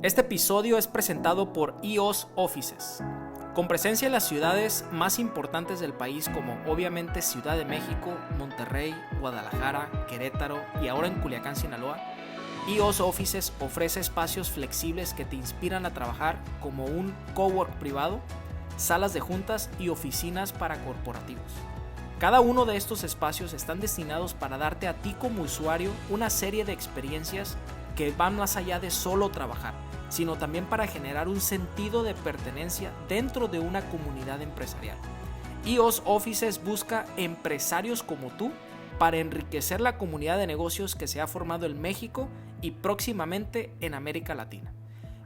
Este episodio es presentado por EOS Offices. Con presencia en las ciudades más importantes del país como obviamente Ciudad de México, Monterrey, Guadalajara, Querétaro y ahora en Culiacán, Sinaloa, EOS Offices ofrece espacios flexibles que te inspiran a trabajar como un cowork privado, salas de juntas y oficinas para corporativos. Cada uno de estos espacios están destinados para darte a ti como usuario una serie de experiencias que van más allá de solo trabajar, sino también para generar un sentido de pertenencia dentro de una comunidad empresarial. EOS Offices busca empresarios como tú para enriquecer la comunidad de negocios que se ha formado en México y próximamente en América Latina.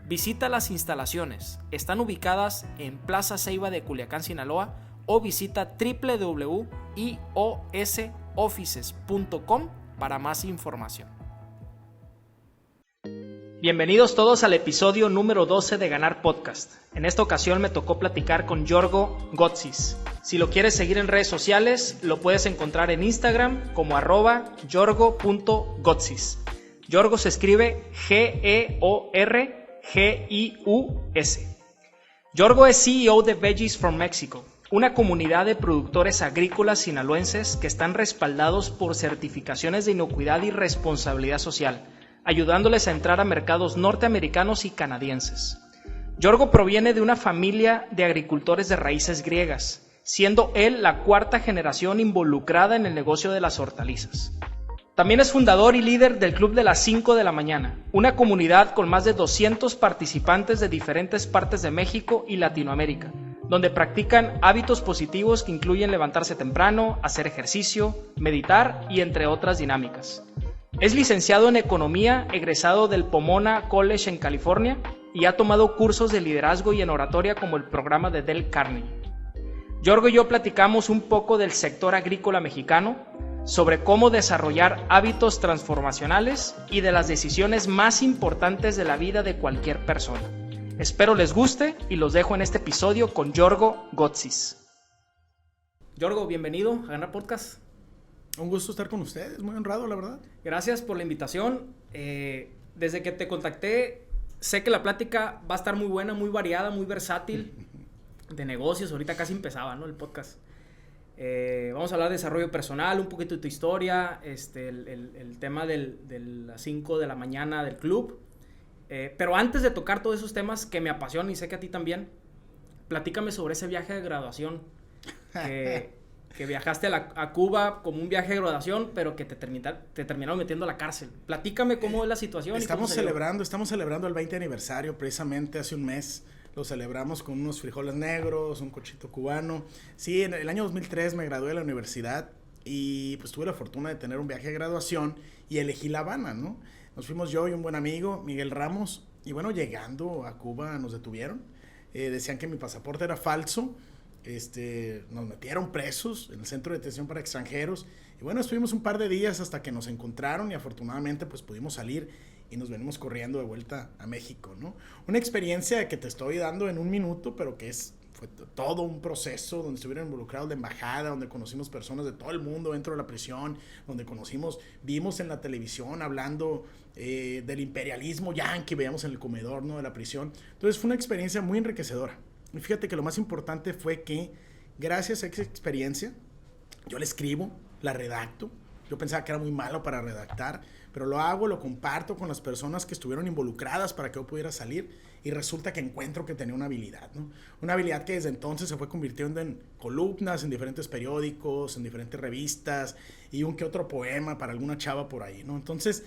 Visita las instalaciones, están ubicadas en Plaza Ceiba de Culiacán, Sinaloa, o visita www.iosoffices.com para más información. Bienvenidos todos al episodio número 12 de Ganar Podcast. En esta ocasión me tocó platicar con Yorgo Gotzis. Si lo quieres seguir en redes sociales, lo puedes encontrar en Instagram como @yorgo.gotzis. Yorgo se escribe Georgius. Yorgo es CEO de Veggies from Mexico, una comunidad de productores agrícolas sinaloenses que están respaldados por certificaciones de inocuidad y responsabilidad social, ayudándoles a entrar a mercados norteamericanos y canadienses. Yorgo proviene de una familia de agricultores de raíces griegas, siendo él la cuarta generación involucrada en el negocio de las hortalizas. También es fundador y líder del Club de las 5 de la mañana, una comunidad con más de 200 participantes de diferentes partes de México y Latinoamérica, donde practican hábitos positivos que incluyen levantarse temprano, hacer ejercicio, meditar y entre otras dinámicas. Es licenciado en Economía, egresado del Pomona College en California y ha tomado cursos de liderazgo y en oratoria como el programa de Dale Carnegie. Yorgo y yo platicamos un poco del sector agrícola mexicano, sobre cómo desarrollar hábitos transformacionales y de las decisiones más importantes de la vida de cualquier persona. Espero les guste y los dejo en este episodio con Yorgo Gotzis. Yorgo, bienvenido a Ganar Podcast. Un gusto estar con ustedes, muy honrado, la verdad. Gracias por la invitación. Desde que te contacté, sé que la plática va a estar muy buena, muy variada, muy versátil, de negocios. Ahorita casi empezaba, ¿no? El podcast. Vamos a hablar de desarrollo personal, un poquito de tu historia, el tema de las 5 de la mañana del club. Pero antes de tocar todos esos temas que me apasionan y sé que a ti también, platícame sobre ese viaje de graduación que viajaste a Cuba como un viaje de graduación, pero que te terminaron metiendo a la cárcel. Platícame cómo es la situación. Estamos celebrando el 20 aniversario precisamente hace un mes. Lo celebramos con unos frijoles negros, un cochito cubano. Sí, en el año 2003 me gradué de la universidad y pues tuve la fortuna de tener un viaje de graduación y elegí La Habana, ¿no? Nos fuimos yo y un buen amigo, Miguel Ramos, y bueno, llegando a Cuba nos detuvieron. Decían que mi pasaporte era falso. Nos metieron presos en el centro de detención para extranjeros y bueno, estuvimos un par de días hasta que nos encontraron y afortunadamente pues pudimos salir y nos venimos corriendo de vuelta a México, ¿no? Una experiencia que te estoy dando en un minuto, pero que fue todo un proceso donde estuvieron involucrados la embajada, donde conocimos personas de todo el mundo dentro de la prisión, donde vimos en la televisión hablando del imperialismo yanqui, veíamos en el comedor, ¿no?, de la prisión. Entonces fue una experiencia muy enriquecedora. Y fíjate que lo más importante fue que gracias a esa experiencia yo la escribo, la redacto. Yo pensaba que era muy malo para redactar, pero lo hago, lo comparto con las personas que estuvieron involucradas para que yo pudiera salir y resulta que encuentro que tenía una habilidad, ¿no? Una habilidad que desde entonces se fue convirtiendo en columnas, en diferentes periódicos, en diferentes revistas y un que otro poema para alguna chava por ahí, ¿no? Entonces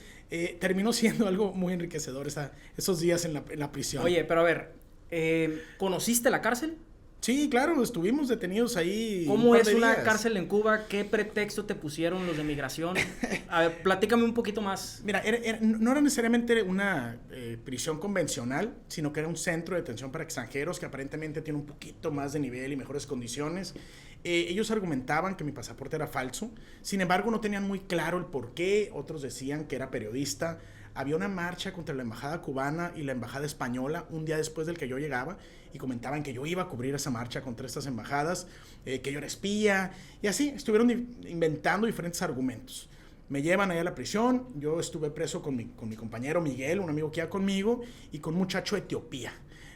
terminó siendo algo muy enriquecedor esos días en la prisión. Oye, pero a ver, ¿conociste la cárcel? Sí, claro, estuvimos detenidos ahí. ¿Cómo es una cárcel en Cuba? ¿Qué pretexto te pusieron los de migración? A ver, platícame un poquito más. Mira, no era necesariamente una prisión convencional, sino que era un centro de detención para extranjeros que aparentemente tiene un poquito más de nivel y mejores condiciones. Ellos argumentaban que mi pasaporte era falso, sin embargo no tenían muy claro el por qué. Otros decían que era periodista. Había una marcha contra la embajada cubana y la embajada española un día después del que yo llegaba y comentaban que yo iba a cubrir esa marcha contra estas embajadas, que yo era espía y así estuvieron inventando diferentes argumentos. Me llevan allá a la prisión, yo estuve preso con mi compañero Miguel, un amigo que iba conmigo, y con un muchacho de Etiopía.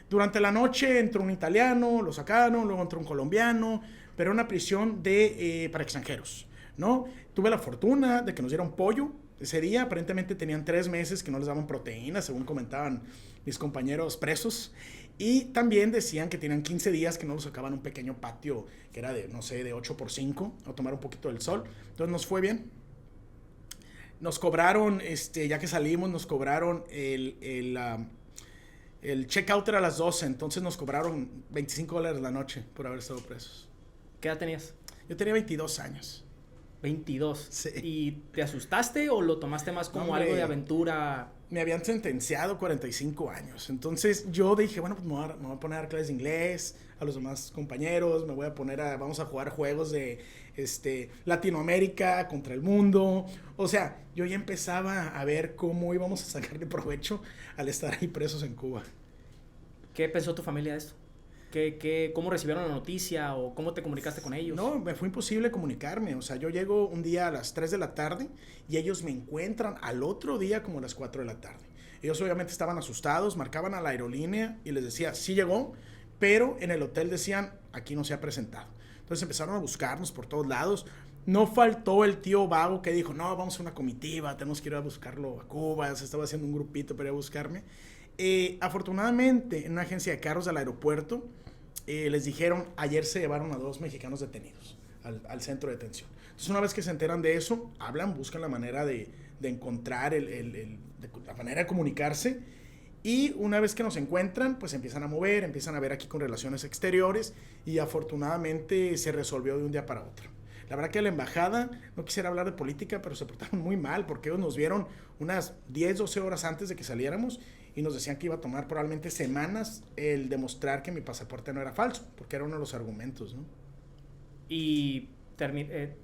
Durante la noche entró un italiano, lo sacaron, luego entró un colombiano, pero era una prisión para extranjeros, ¿no? Tuve la fortuna de que nos dieron pollo ese día. Aparentemente tenían 3 meses que no les daban proteínas, según comentaban mis compañeros presos. Y también decían que tenían 15 días que no los sacaban a un pequeño patio que era de, no sé, de 8x5, a tomar un poquito del sol. Entonces nos fue bien. Nos cobraron, ya que salimos, nos cobraron el checkout era a las 12, entonces nos cobraron $25 la noche por haber estado presos. ¿Qué edad tenías? Yo tenía 22 años. 22. Sí. ¿Y te asustaste o lo tomaste más como algo de aventura? Me habían sentenciado 45 años. Entonces yo dije, bueno, pues me voy a poner a dar clases de inglés a los demás compañeros, vamos a jugar juegos de Latinoamérica contra el mundo. O sea, yo ya empezaba a ver cómo íbamos a sacarle provecho al estar ahí presos en Cuba. ¿Qué pensó tu familia de esto? ¿Cómo recibieron la noticia o cómo te comunicaste con ellos? No, me fue imposible comunicarme. O sea, yo llego un día a las 3 de la tarde y ellos me encuentran al otro día como a las 4 de la tarde. Ellos obviamente estaban asustados, marcaban a la aerolínea y les decía, sí llegó, pero en el hotel decían, aquí no se ha presentado. Entonces empezaron a buscarnos por todos lados. No faltó el tío vago que dijo, no, vamos a una comitiva, tenemos que ir a buscarlo a Cuba. Se estaba haciendo un grupito para ir a buscarme. Afortunadamente, en una agencia de carros del aeropuerto, les dijeron, ayer se llevaron a 2 mexicanos detenidos al centro de detención. Entonces, una vez que se enteran de eso, buscan la manera de encontrar la manera de comunicarse. Y una vez que nos encuentran, pues empiezan a mover, empiezan a ver aquí con relaciones exteriores y afortunadamente se resolvió de un día para otro. La verdad que la embajada, no quisiera hablar de política, pero se portaron muy mal porque ellos nos vieron unas 10, 12 horas antes de que saliéramos y nos decían que iba a tomar probablemente semanas el demostrar que mi pasaporte no era falso, porque era uno de los argumentos, ¿no? ¿Y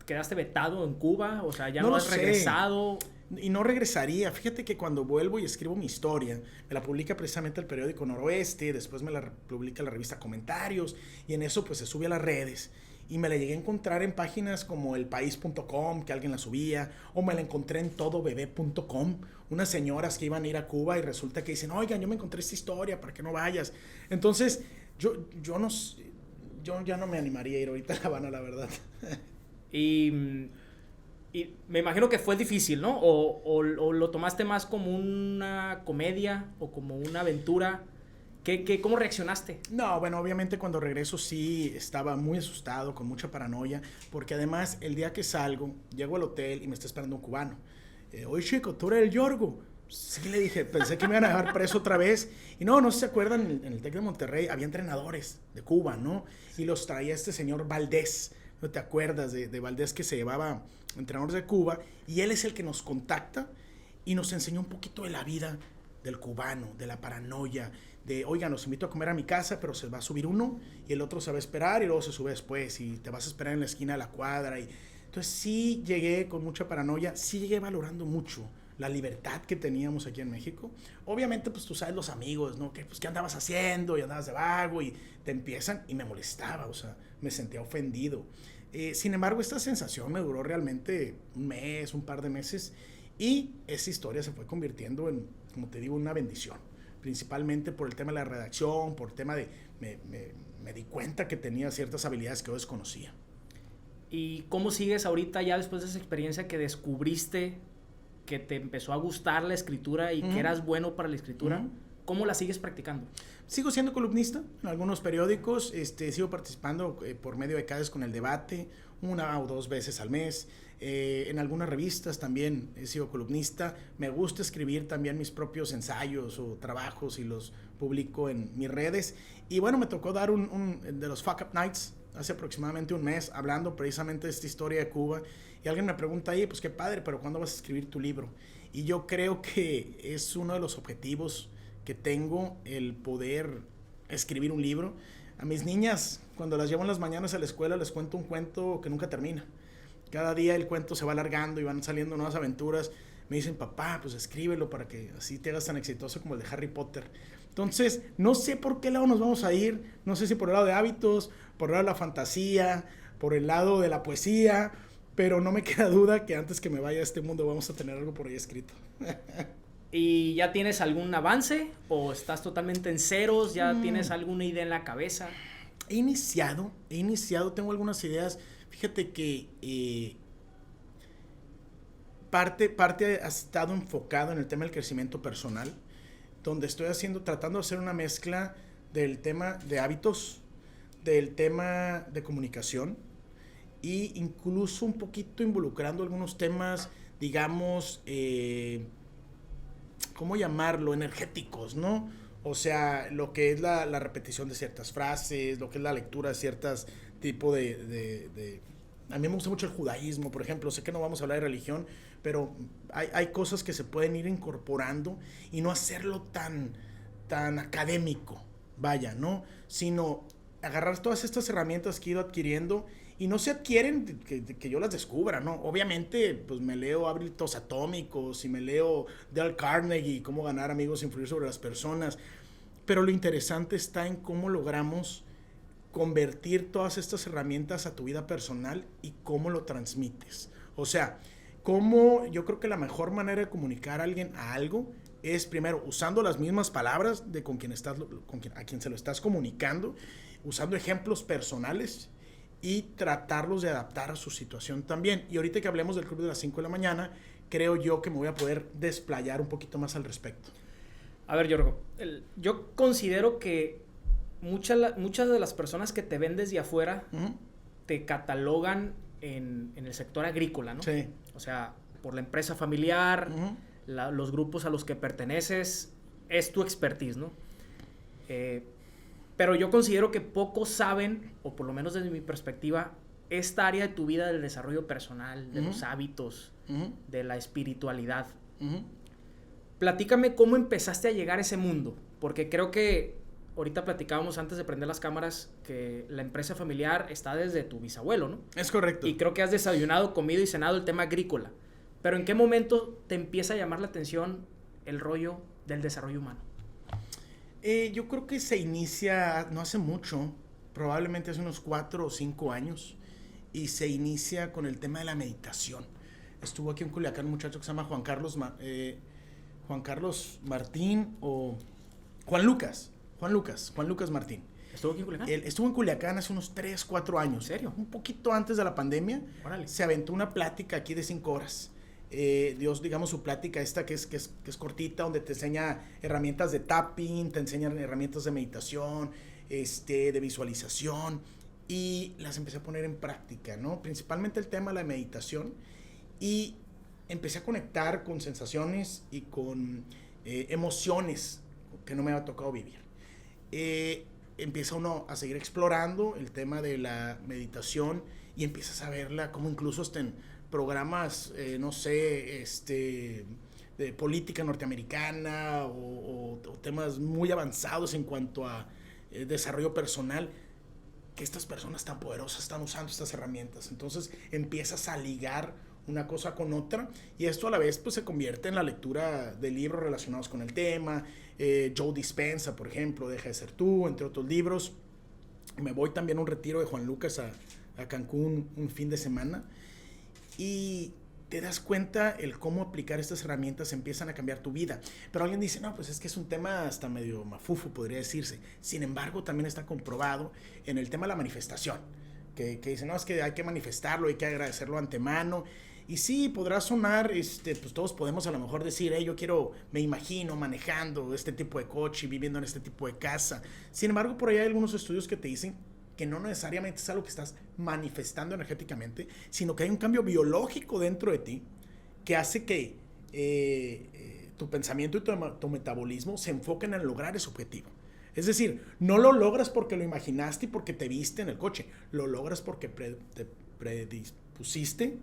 quedaste vetado en Cuba? O sea, ¿ya no has regresado? Y no regresaría. Fíjate que cuando vuelvo y escribo mi historia, me la publica precisamente el periódico Noroeste, después me la publica la revista Comentarios, y en eso pues se sube a las redes. Y me la llegué a encontrar en páginas como elpaís.com, que alguien la subía, o me la encontré en todobebé.com, unas señoras que iban a ir a Cuba y resulta que dicen, oigan, yo me encontré esta historia, ¿para qué no vayas? Entonces, yo ya no me animaría a ir ahorita a La Habana, la verdad. Y me imagino que fue difícil, ¿no? O lo tomaste más como una comedia o como una aventura. ¿Cómo reaccionaste? No, bueno, obviamente cuando regreso sí estaba muy asustado, con mucha paranoia, porque además el día que salgo, llego al hotel y me está esperando un cubano. Oye, chico, ¿tú eres el Yorgo? Sí, le dije, pensé que me iban a dejar preso otra vez. Y no sé si se acuerdan, en el TEC de Monterrey había entrenadores de Cuba, ¿no? Y los traía este señor Valdés. ¿No te acuerdas de Valdés, que se llevaba entrenadores de Cuba? Y él es el que nos contacta y nos enseñó un poquito de la vida del cubano, de la paranoia, de, oigan, los invito a comer a mi casa, pero se va a subir uno y el otro se va a esperar y luego se sube después y te vas a esperar en la esquina de la cuadra. Entonces sí llegué con mucha paranoia, sí llegué valorando mucho la libertad que teníamos aquí en México. Obviamente, pues tú sabes los amigos, ¿no? Que, pues, ¿qué andabas haciendo? Y andabas de vago y te empiezan y me molestaba, o sea, me sentía ofendido. Sin embargo, esta sensación me duró realmente un mes, un par de meses y esa historia se fue convirtiendo en, como te digo, una bendición. Principalmente por el tema de la redacción, por el tema de... Me di cuenta que tenía ciertas habilidades que yo desconocía. ¿Y cómo sigues ahorita ya después de esa experiencia que descubriste que te empezó a gustar la escritura y que eras bueno para la escritura? ¿Cómo la sigues practicando? Sigo siendo columnista en algunos periódicos, sigo participando por medio de Cádiz con el Debate, 1 o 2 veces al mes. En algunas revistas también he sido columnista. Me gusta escribir también mis propios ensayos o trabajos y los publico en mis redes. Y bueno, me tocó dar un de los Fuck Up Nights hace aproximadamente un mes, hablando precisamente de esta historia de Cuba. Y alguien me pregunta ahí, pues qué padre, pero ¿cuándo vas a escribir tu libro? Y yo creo que es uno de los objetivos que tengo, el poder escribir un libro. A mis niñas, cuando las llevo en las mañanas a la escuela, les cuento un cuento que nunca termina. Cada día el cuento se va alargando y van saliendo nuevas aventuras. Me dicen, papá, pues escríbelo para que así te hagas tan exitoso como el de Harry Potter. Entonces, no sé por qué lado nos vamos a ir. No sé si por el lado de hábitos, por el lado de la fantasía, por el lado de la poesía. pero no me queda duda que antes que me vaya a este mundo vamos a tener algo por ahí escrito. ¿Y ya tienes algún avance o estás totalmente en ceros? ¿Ya tienes alguna idea en la cabeza? He iniciado, tengo algunas ideas. Fíjate que parte ha estado enfocado en el tema del crecimiento personal, donde estoy tratando de hacer una mezcla del tema de hábitos, del tema de comunicación, e incluso un poquito involucrando algunos temas, digamos, ¿cómo llamarlo? Energéticos, ¿no? O sea, lo que es la repetición de ciertas frases, lo que es la lectura de ciertos tipos de... A mí me gusta mucho el judaísmo, por ejemplo. Sé que no vamos a hablar de religión, pero hay cosas que se pueden ir incorporando y no hacerlo tan académico, vaya, ¿no? Sino agarrar todas estas herramientas que he ido adquiriendo y no se adquieren que yo las descubra, ¿no? Obviamente, pues me leo Hábitos Atómicos y me leo Dale Carnegie, Cómo ganar amigos e influir sobre las personas, pero lo interesante está en cómo logramos convertir todas estas herramientas a tu vida personal y cómo lo transmites. O sea, yo creo que la mejor manera de comunicar a alguien a algo es primero usando las mismas palabras a quien se lo estás comunicando, usando ejemplos personales y tratarlos de adaptar a su situación también. Y ahorita que hablemos del Club de las 5 de la mañana, creo yo que me voy a poder desplayar un poquito más al respecto. A ver, Yorgo, yo considero que muchas de las personas que te ven desde afuera te catalogan en el sector agrícola, ¿no? Sí. O sea, por la empresa familiar, los grupos a los que perteneces, es tu expertise, ¿no? Pero yo considero que pocos saben, o por lo menos desde mi perspectiva, esta área de tu vida del desarrollo personal, de los hábitos, de la espiritualidad. Platícame cómo empezaste a llegar a ese mundo, porque creo que ahorita platicábamos antes de prender las cámaras que la empresa familiar está desde tu bisabuelo, ¿no? Es correcto. Y creo que has desayunado, comido y cenado el tema agrícola. Pero ¿en qué momento te empieza a llamar la atención el rollo del desarrollo humano? Yo creo que se inicia no hace mucho, probablemente hace unos 4 o 5 años, y se inicia con el tema de la meditación. Estuvo aquí en Culiacán un muchacho que se llama Juan Carlos Martín o Juan Lucas Martín. ¿Estuvo aquí en Culiacán? Él estuvo en Culiacán hace unos 3, 4 años. ¿En serio? Un poquito antes de la pandemia. Órale. Se aventó una plática aquí de 5 horas. Digamos su plática esta que es cortita, donde te enseña herramientas de tapping, te enseña herramientas de meditación, de visualización, y las empecé a poner en práctica, ¿no? Principalmente el tema de la meditación, y empecé a conectar con sensaciones y con emociones que no me había tocado vivir. Empieza uno a seguir explorando el tema de la meditación y empiezas a verla como incluso hasta en programas, no sé, de política norteamericana o temas muy avanzados en cuanto a desarrollo personal, que estas personas tan poderosas están usando estas herramientas. Entonces empiezas a ligar una cosa con otra, y esto a la vez pues se convierte en la lectura de libros relacionados con el tema. Joe Dispenza, por ejemplo, Deja de ser tú, entre otros libros. Me voy también a un retiro de Juan Lucas a Cancún un fin de semana, y te das cuenta el cómo aplicar estas herramientas empiezan a cambiar tu vida. Pero alguien dice, no, pues es que es un tema hasta medio mafufo, podría decirse. Sin embargo, también está comprobado en el tema de la manifestación, que dicen, no, es que hay que manifestarlo, hay que agradecerlo antemano. Y sí, podrá sonar, pues todos podemos a lo mejor decir, yo me imagino manejando este tipo de coche, viviendo en este tipo de casa. Sin embargo, por ahí hay algunos estudios que te dicen que no necesariamente es algo que estás manifestando energéticamente, sino que hay un cambio biológico dentro de ti que hace que tu pensamiento y tu metabolismo se enfoquen en lograr ese objetivo. Es decir, no lo logras porque lo imaginaste y porque te viste en el coche, lo logras porque te predispusiste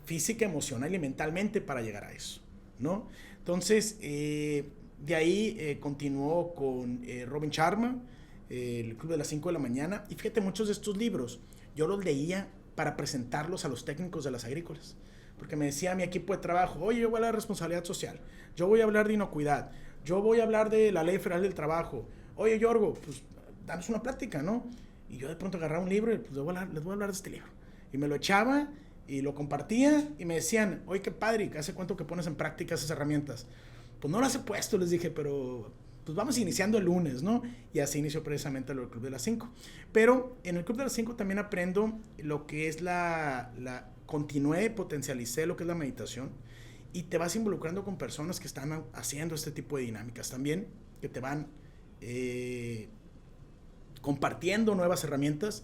física, emocional y mentalmente para llegar a eso, ¿no? Entonces, de ahí continuó con Robin Sharma, el Club de las 5 de la mañana, y fíjate, muchos de estos libros yo los leía para presentarlos a los técnicos de las agrícolas, porque me decía mi equipo de trabajo, oye, yo voy a hablar de responsabilidad social, yo voy a hablar de inocuidad, yo voy a hablar de la Ley Federal del Trabajo, oye, Yorgo, pues danos una plática, ¿no? Y yo de pronto agarraba un libro y pues les voy a hablar de este libro, y me lo echaba, Y lo compartía y me decían, oye, qué padre, ¿hace cuánto que pones en práctica esas herramientas? Pues no las he puesto, les dije, pero pues vamos iniciando el lunes, ¿no? Y así inició precisamente el Club de las 5. Pero en el Club de las 5 también aprendo lo que es continué, potencialicé lo que es la meditación, y te vas involucrando con personas que están haciendo este tipo de dinámicas también, que te van compartiendo nuevas herramientas.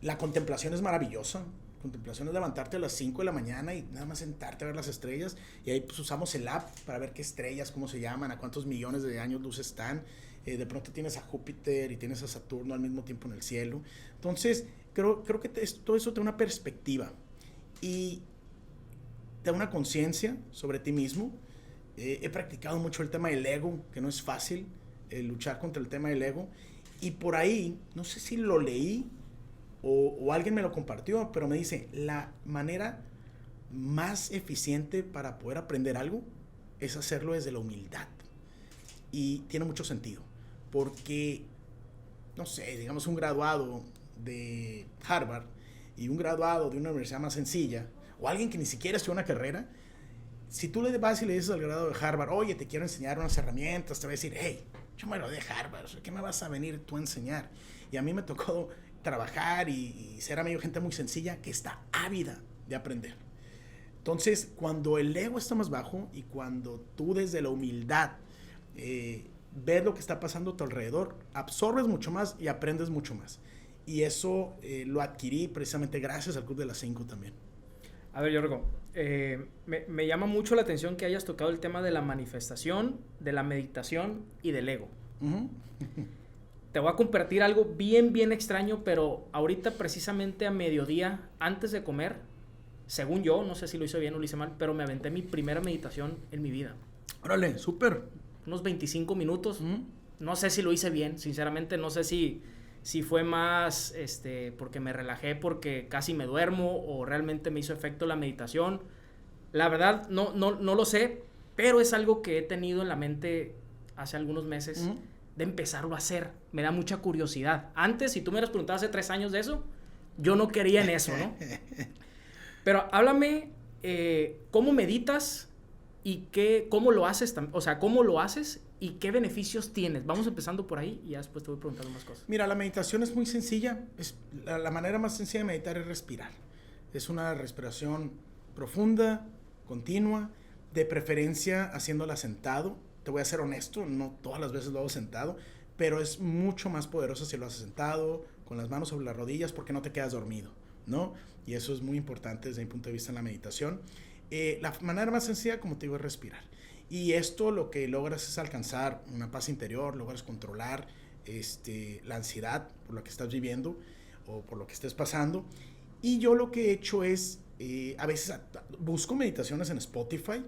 La contemplación es maravillosa. Contemplación es levantarte a las 5 de la mañana y nada más sentarte a ver las estrellas, y ahí pues usamos el app para ver qué estrellas, cómo se llaman, a cuántos millones de años luz están. De pronto tienes a Júpiter y tienes a Saturno al mismo tiempo en el cielo. Entonces creo que todo eso te da una perspectiva y te da una conciencia sobre ti mismo. He practicado mucho el tema del ego, que no es fácil luchar contra el tema del ego, y por ahí, no sé si lo leí o alguien me lo compartió, pero me dice, la manera más eficiente para poder aprender algo es hacerlo desde la humildad. Y tiene mucho sentido, porque, no sé, digamos un graduado de Harvard y un graduado de una universidad más sencilla, o alguien que ni siquiera estudió una carrera, si tú le vas y le dices al graduado de Harvard, oye, te quiero enseñar unas herramientas, te va a decir, hey, yo me lo de Harvard, ¿qué me vas a venir tú a enseñar? Y a mí me tocó trabajar y ser amigo de gente muy sencilla que está ávida de aprender. Entonces, cuando el ego está más bajo y cuando tú desde la humildad ves lo que está pasando a tu alrededor, absorbes mucho más y aprendes mucho más. Y eso lo adquirí precisamente gracias al Club de las 5 también. A ver, Yorgo, me llama mucho la atención que hayas tocado el tema de la manifestación, de la meditación y del ego. Uh-huh. Te voy a compartir algo bien extraño, pero ahorita precisamente a mediodía, antes de comer, según yo, no sé si lo hice bien o lo hice mal, pero me aventé mi primera meditación en mi vida. Órale, súper. Unos 25 minutos. No sé si lo hice bien, sinceramente, no sé si fue más porque me relajé, porque casi me duermo, o realmente me hizo efecto la meditación. La verdad, no lo sé, pero es algo que he tenido en la mente hace algunos meses. De empezarlo a hacer. Me da mucha curiosidad. Antes, si tú me hubieras preguntado hace 3 años de eso, yo no quería en eso, ¿no? Pero háblame, ¿cómo meditas y cómo lo haces? O sea, ¿cómo lo haces y qué beneficios tienes? Vamos empezando por ahí y ya después te voy preguntando más cosas. Mira, la meditación es muy sencilla. La manera más sencilla de meditar es respirar. Es una respiración profunda, continua, de preferencia haciéndola sentado. Te voy a ser honesto, no todas las veces lo hago sentado, pero es mucho más poderoso si lo haces sentado, con las manos sobre las rodillas, porque no te quedas dormido, ¿no? Y eso es muy importante desde mi punto de vista en la meditación. La manera más sencilla, como te digo, es respirar. Y esto lo que logras es alcanzar una paz interior, logras controlar la ansiedad por lo que estás viviendo o por lo que estés pasando. Y yo lo que he hecho es, a veces busco meditaciones en Spotify,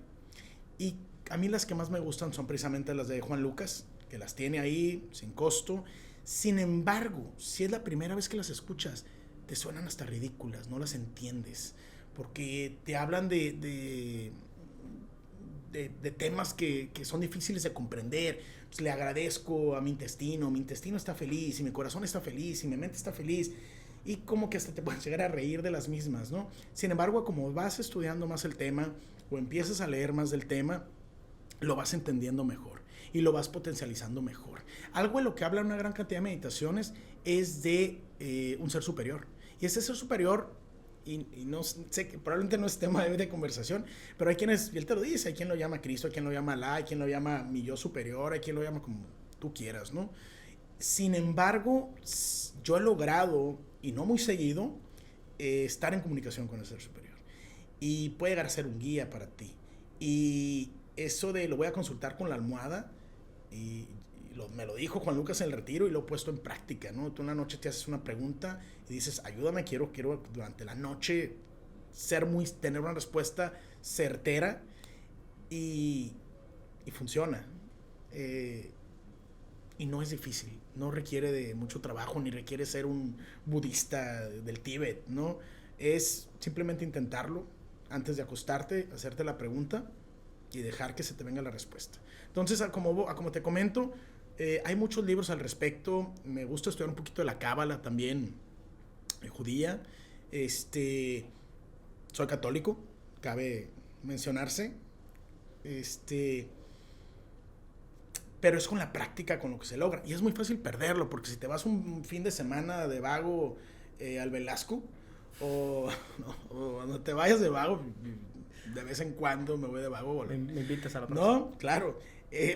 y a mí las que más me gustan son precisamente las de Juan Lucas, que las tiene ahí sin costo. Sin embargo, si es la primera vez que las escuchas, te suenan hasta ridículas, no las entiendes, porque te hablan de temas que son difíciles de comprender. Pues le agradezco a mi intestino está feliz, y mi corazón está feliz, y mi mente está feliz, y como que hasta te puedes llegar a reír de las mismas, ¿no? Sin embargo, como vas estudiando más el tema o empiezas a leer más del tema, lo vas entendiendo mejor y lo vas potencializando mejor. Algo de lo que habla una gran cantidad de meditaciones es de un ser superior. Y ese ser superior, y no sé, que probablemente no es tema de conversación, pero hay quienes, y él te lo dice, hay quien lo llama Cristo, hay quien lo llama Alá, hay quien lo llama mi yo superior, hay quien lo llama como tú quieras, ¿no? Sin embargo, yo he logrado, y no muy seguido, estar en comunicación con el ser superior. Y puede llegar a ser un guía para ti. Y eso de lo voy a consultar con la almohada, me lo dijo Juan Lucas en el retiro y lo he puesto en práctica, ¿no? Tú una noche te haces una pregunta y dices, ayúdame, quiero durante la noche tener una respuesta certera, y funciona. Y no es difícil, no requiere de mucho trabajo, ni requiere ser un budista del Tíbet, ¿no? Es simplemente intentarlo antes de acostarte, hacerte la pregunta y dejar que se te venga la respuesta. Entonces, como te comento, hay muchos libros al respecto. Me gusta estudiar un poquito de la cábala también, judía. Soy católico, cabe mencionarse. Pero es con la práctica con lo que se logra. Y es muy fácil perderlo, porque si te vas un fin de semana de vago al Velasco, o cuando te vayas de vago, de vez en cuando me voy de vago. Me invitas a la próxima. No, claro.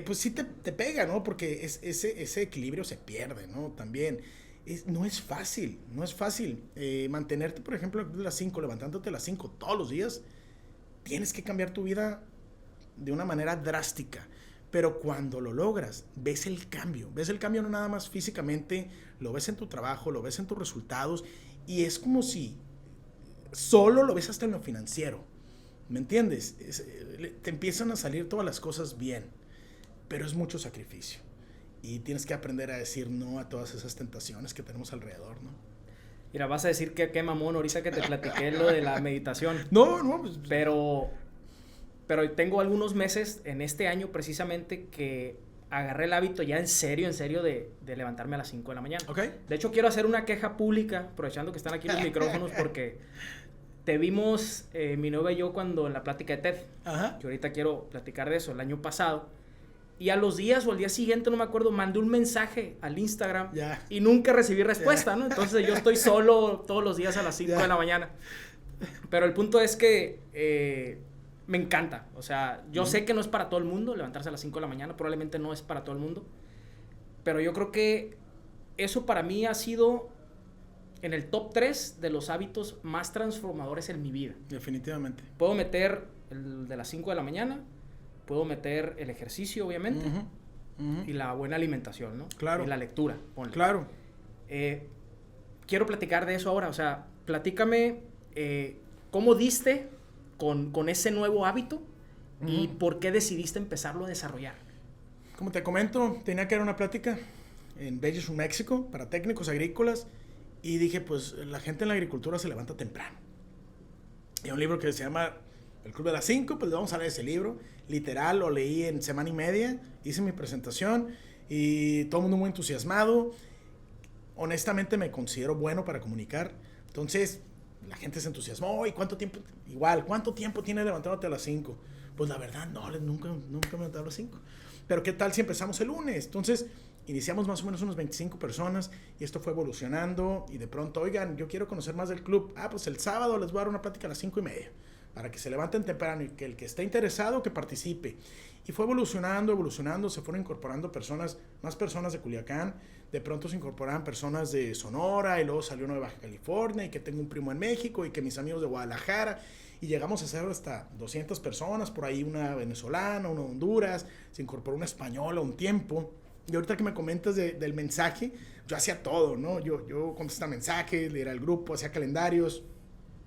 Pues sí te pega, ¿no? Porque ese equilibrio se pierde, ¿no? También. No es fácil. Mantenerte, por ejemplo, a las 5, levantándote a las 5 todos los días, tienes que cambiar tu vida de una manera drástica. Pero cuando lo logras, ves el cambio. Ves el cambio no nada más físicamente, lo ves en tu trabajo, lo ves en tus resultados, y es como si solo lo ves hasta en lo financiero. ¿Me entiendes? Te empiezan a salir todas las cosas bien, pero es mucho sacrificio. Y tienes que aprender a decir no a todas esas tentaciones que tenemos alrededor, ¿no? Mira, vas a decir que qué mamón ahorita que te platiqué lo de la meditación. No. Pues, pero tengo algunos meses en este año precisamente que agarré el hábito ya en serio de levantarme a las 5 de la mañana. Okay. De hecho, quiero hacer una queja pública, aprovechando que están aquí los micrófonos, porque te vimos, mi novia y yo, cuando en la plática de TED. Ajá. Que ahorita quiero platicar de eso, el año pasado. Y a los días o al día siguiente, no me acuerdo, mandé un mensaje al Instagram y nunca recibí respuesta, ¿no? Entonces yo estoy solo todos los días a las 5 de la mañana. Pero el punto es que me encanta. O sea, yo sé que no es para todo el mundo levantarse a las 5 de la mañana, probablemente no es para todo el mundo. Pero yo creo que eso para mí ha sido en el top 3 de los hábitos más transformadores en mi vida. Definitivamente. Puedo meter el de las 5 de la mañana, puedo meter el ejercicio, obviamente, y la buena alimentación, ¿no? Claro. Y la lectura, ponle. Claro. Quiero platicar de eso ahora. O sea, platícame cómo diste con ese nuevo hábito y por qué decidiste empezarlo a desarrollar. Como te comento, tenía que dar una plática en Veggies from Mexico para técnicos agrícolas y dije, pues la gente en la agricultura se levanta temprano. Y hay un libro que se llama El Club de las 5, pues vamos a leer ese libro. Literal, lo leí en semana y media, hice mi presentación y todo el mundo muy entusiasmado. Honestamente me considero bueno para comunicar. Entonces, la gente se entusiasmó. ¿Y cuánto tiempo? Igual, ¿cuánto tiempo tienes levantándote a las 5? Pues la verdad, no, nunca me he levantado a las 5. Pero ¿qué tal si empezamos el lunes? Entonces, iniciamos más o menos unos 25 personas y esto fue evolucionando y de pronto, oigan, yo quiero conocer más del club. Pues el sábado les voy a dar una plática a las 5:30 para que se levanten temprano y que el que esté interesado que participe. Y fue evolucionando, se fueron incorporando más personas de Culiacán, de pronto se incorporaban personas de Sonora y luego salió uno de Baja California y que tengo un primo en México y que mis amigos de Guadalajara y llegamos a ser hasta 200 personas, por ahí una venezolana, una de Honduras, se incorporó una española un tiempo. Y ahorita que me comentas del mensaje, yo hacía todo, ¿no? Yo contestaba mensajes, leía el grupo, hacía calendarios.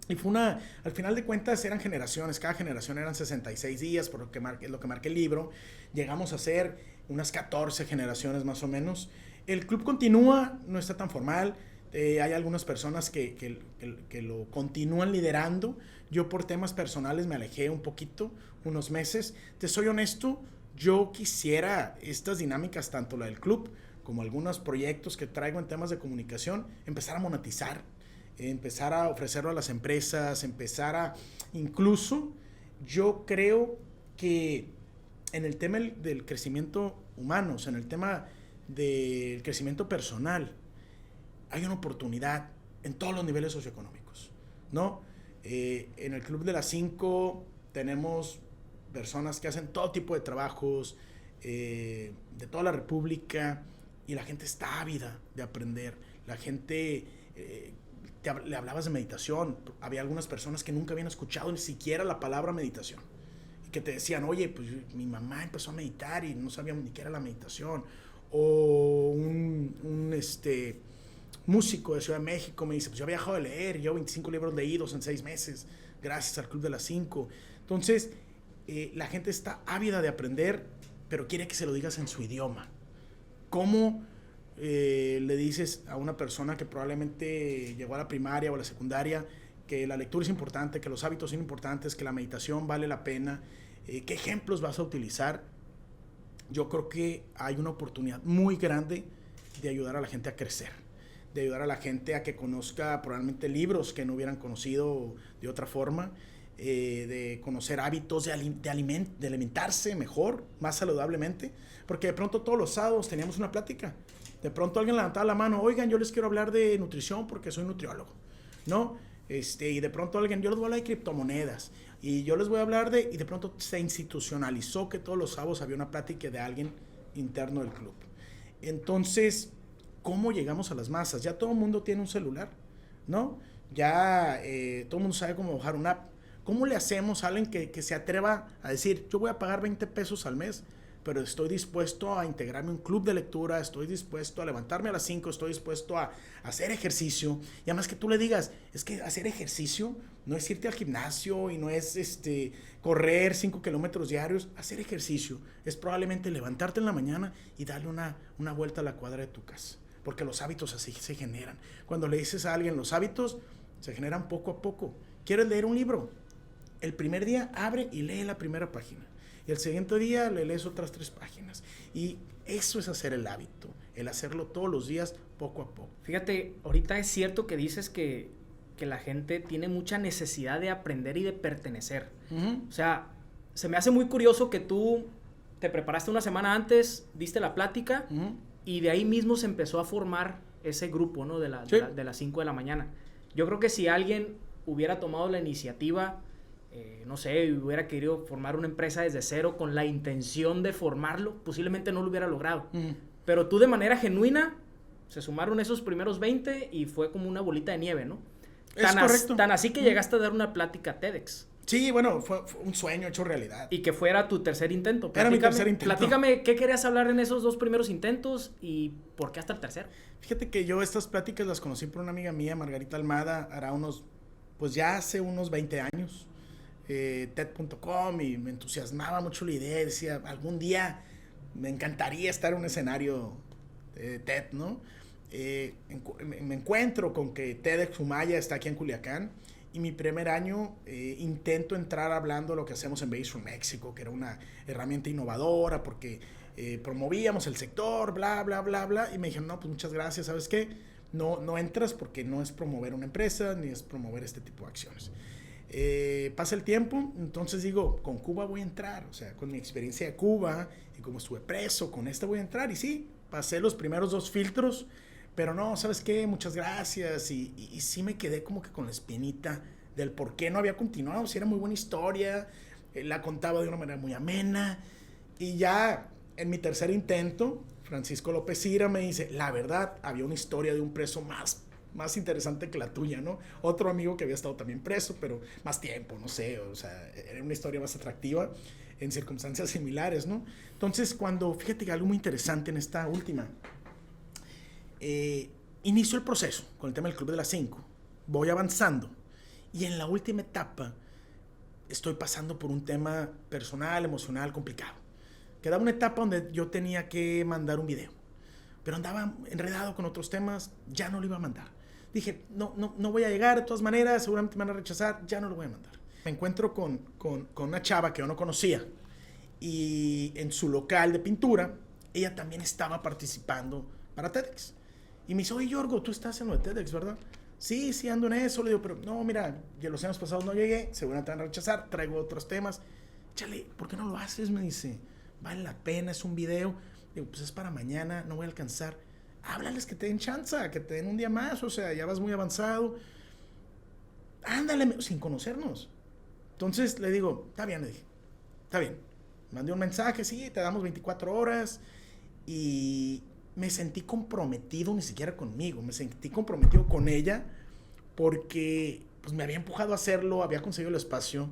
Y fue al final de cuentas eran generaciones, cada generación eran 66 días, por lo que marca el libro. Llegamos a ser unas 14 generaciones más o menos. El club continúa, no está tan formal. Hay algunas personas que lo continúan liderando. Yo por temas personales me alejé un poquito, unos meses. Te soy honesto, yo quisiera estas dinámicas, tanto la del club como algunos proyectos que traigo en temas de comunicación, empezar a monetizar, empezar a ofrecerlo a las empresas, incluso yo creo que en el tema del crecimiento humano, o sea, en el tema del crecimiento personal, hay una oportunidad en todos los niveles socioeconómicos, ¿no? En el Club de las 5 tenemos personas que hacen todo tipo de trabajos de toda la República y la gente está ávida de aprender. La gente, le hablabas de meditación, había algunas personas que nunca habían escuchado ni siquiera la palabra meditación y que te decían, oye, pues mi mamá empezó a meditar y no sabíamos ni qué era la meditación. O un músico de Ciudad de México me dice, pues yo había dejado de leer, yo 25 libros leídos en 6 meses, gracias al Club de las 5. Entonces, la gente está ávida de aprender, pero quiere que se lo digas en su idioma. ¿Cómo le dices a una persona que probablemente llegó a la primaria o a la secundaria que la lectura es importante, que los hábitos son importantes, que la meditación vale la pena? ¿Qué ejemplos vas a utilizar? Yo creo que hay una oportunidad muy grande de ayudar a la gente a crecer, de ayudar a la gente a que conozca probablemente libros que no hubieran conocido de otra forma, de conocer hábitos de alimentarse mejor, más saludablemente, porque de pronto todos los sábados teníamos una plática. De pronto alguien levantaba la mano, oigan, yo les quiero hablar de nutrición porque soy nutriólogo, ¿no? Y de pronto alguien, yo les voy a hablar de criptomonedas, y yo les voy a hablar y de pronto se institucionalizó que todos los sábados había una plática de alguien interno del club. Entonces, ¿cómo llegamos a las masas? Ya todo el mundo tiene un celular, ¿no? Ya todo el mundo sabe cómo bajar una app. ¿Cómo le hacemos a alguien que se atreva a decir, yo voy a pagar 20 pesos al mes, pero estoy dispuesto a integrarme a un club de lectura, estoy dispuesto a levantarme a las 5, estoy dispuesto a hacer ejercicio? Y además que tú le digas, es que hacer ejercicio no es irte al gimnasio y no es correr 5 kilómetros diarios. Hacer ejercicio es probablemente levantarte en la mañana y darle una vuelta a la cuadra de tu casa, porque los hábitos así se generan. Cuando le dices a alguien, los hábitos se generan poco a poco. ¿Quieres leer un libro? El primer día abre y lee la primera página. Y el siguiente día le lees otras 3 páginas. Y eso es hacer el hábito, el hacerlo todos los días, poco a poco. Fíjate, ahorita es cierto que dices que la gente tiene mucha necesidad de aprender y de pertenecer. O sea, se me hace muy curioso que tú te preparaste una semana antes, diste la plática, y de ahí mismo se empezó a formar ese grupo, ¿no? De las 5 de la mañana. Yo creo que si alguien hubiera tomado la iniciativa, no sé, hubiera querido formar una empresa desde cero con la intención de formarlo, posiblemente no lo hubiera logrado. Pero tú de manera genuina, se sumaron esos primeros 20 y fue como una bolita de nieve, ¿no? Es correcto. Tan así que llegaste a dar una plática TEDx. Sí, bueno, fue un sueño hecho realidad. Y que fuera tu tercer intento. Era mi tercer intento. Platícame qué querías hablar en esos 2 primeros intentos y por qué hasta el tercero. Fíjate que yo estas pláticas las conocí por una amiga mía, Margarita Almada, ya hace unos 20 años. TED.com, y me entusiasmaba mucho la idea. Decía, algún día me encantaría estar en un escenario TED, ¿no? Me encuentro con que TEDx Sumaya está aquí en Culiacán, y mi primer año intento entrar hablando lo que hacemos en Base from Mexico, que era una herramienta innovadora porque promovíamos el sector, bla, bla, bla, bla, y me dijeron, no, pues muchas gracias, ¿sabes qué? No entras porque no es promover una empresa, ni es promover este tipo de acciones. Pasa el tiempo, entonces digo, con Cuba voy a entrar, o sea, con mi experiencia de Cuba y como estuve preso, con esta voy a entrar. Y sí, pasé los primeros 2 filtros, pero no, ¿sabes qué? Muchas gracias. Y sí me quedé como que con la espinita del por qué no había continuado. Si era muy buena historia, la contaba de una manera muy amena. Y ya en mi tercer intento, Francisco López Cira me dice, la verdad, había una historia de un preso más interesante que la tuya, ¿no? Otro amigo que había estado también preso, pero más tiempo, no sé, o sea, era una historia más atractiva en circunstancias similares, ¿no? Entonces, fíjate que algo muy interesante en esta última, inicio el proceso con el tema del Club de las 5, voy avanzando, y en la última etapa estoy pasando por un tema personal, emocional, complicado. Quedaba una etapa donde yo tenía que mandar un video, pero andaba enredado con otros temas, ya no lo iba a mandar. Dije, no voy a llegar de todas maneras, seguramente me van a rechazar, ya no lo voy a mandar. Me encuentro con una chava que yo no conocía, y en su local de pintura, ella también estaba participando para TEDx. Y me dice, oye, Yorgo, tú estás en lo de TEDx, ¿verdad? Sí, ando en eso. Le digo, pero no, mira, que los años pasados no llegué, seguramente me van a rechazar, traigo otros temas. Chale, ¿por qué no lo haces? Me dice, vale la pena, es un video. Digo, pues es para mañana, no voy a alcanzar. Háblales que te den chance, que te den un día más, o sea, ya vas muy avanzado. Ándale, sin conocernos. Entonces le digo, está bien, le dije, está bien. Mandé un mensaje, sí, te damos 24 horas. Y me sentí comprometido, ni siquiera conmigo, me sentí comprometido con ella, porque pues me había empujado a hacerlo, había conseguido el espacio,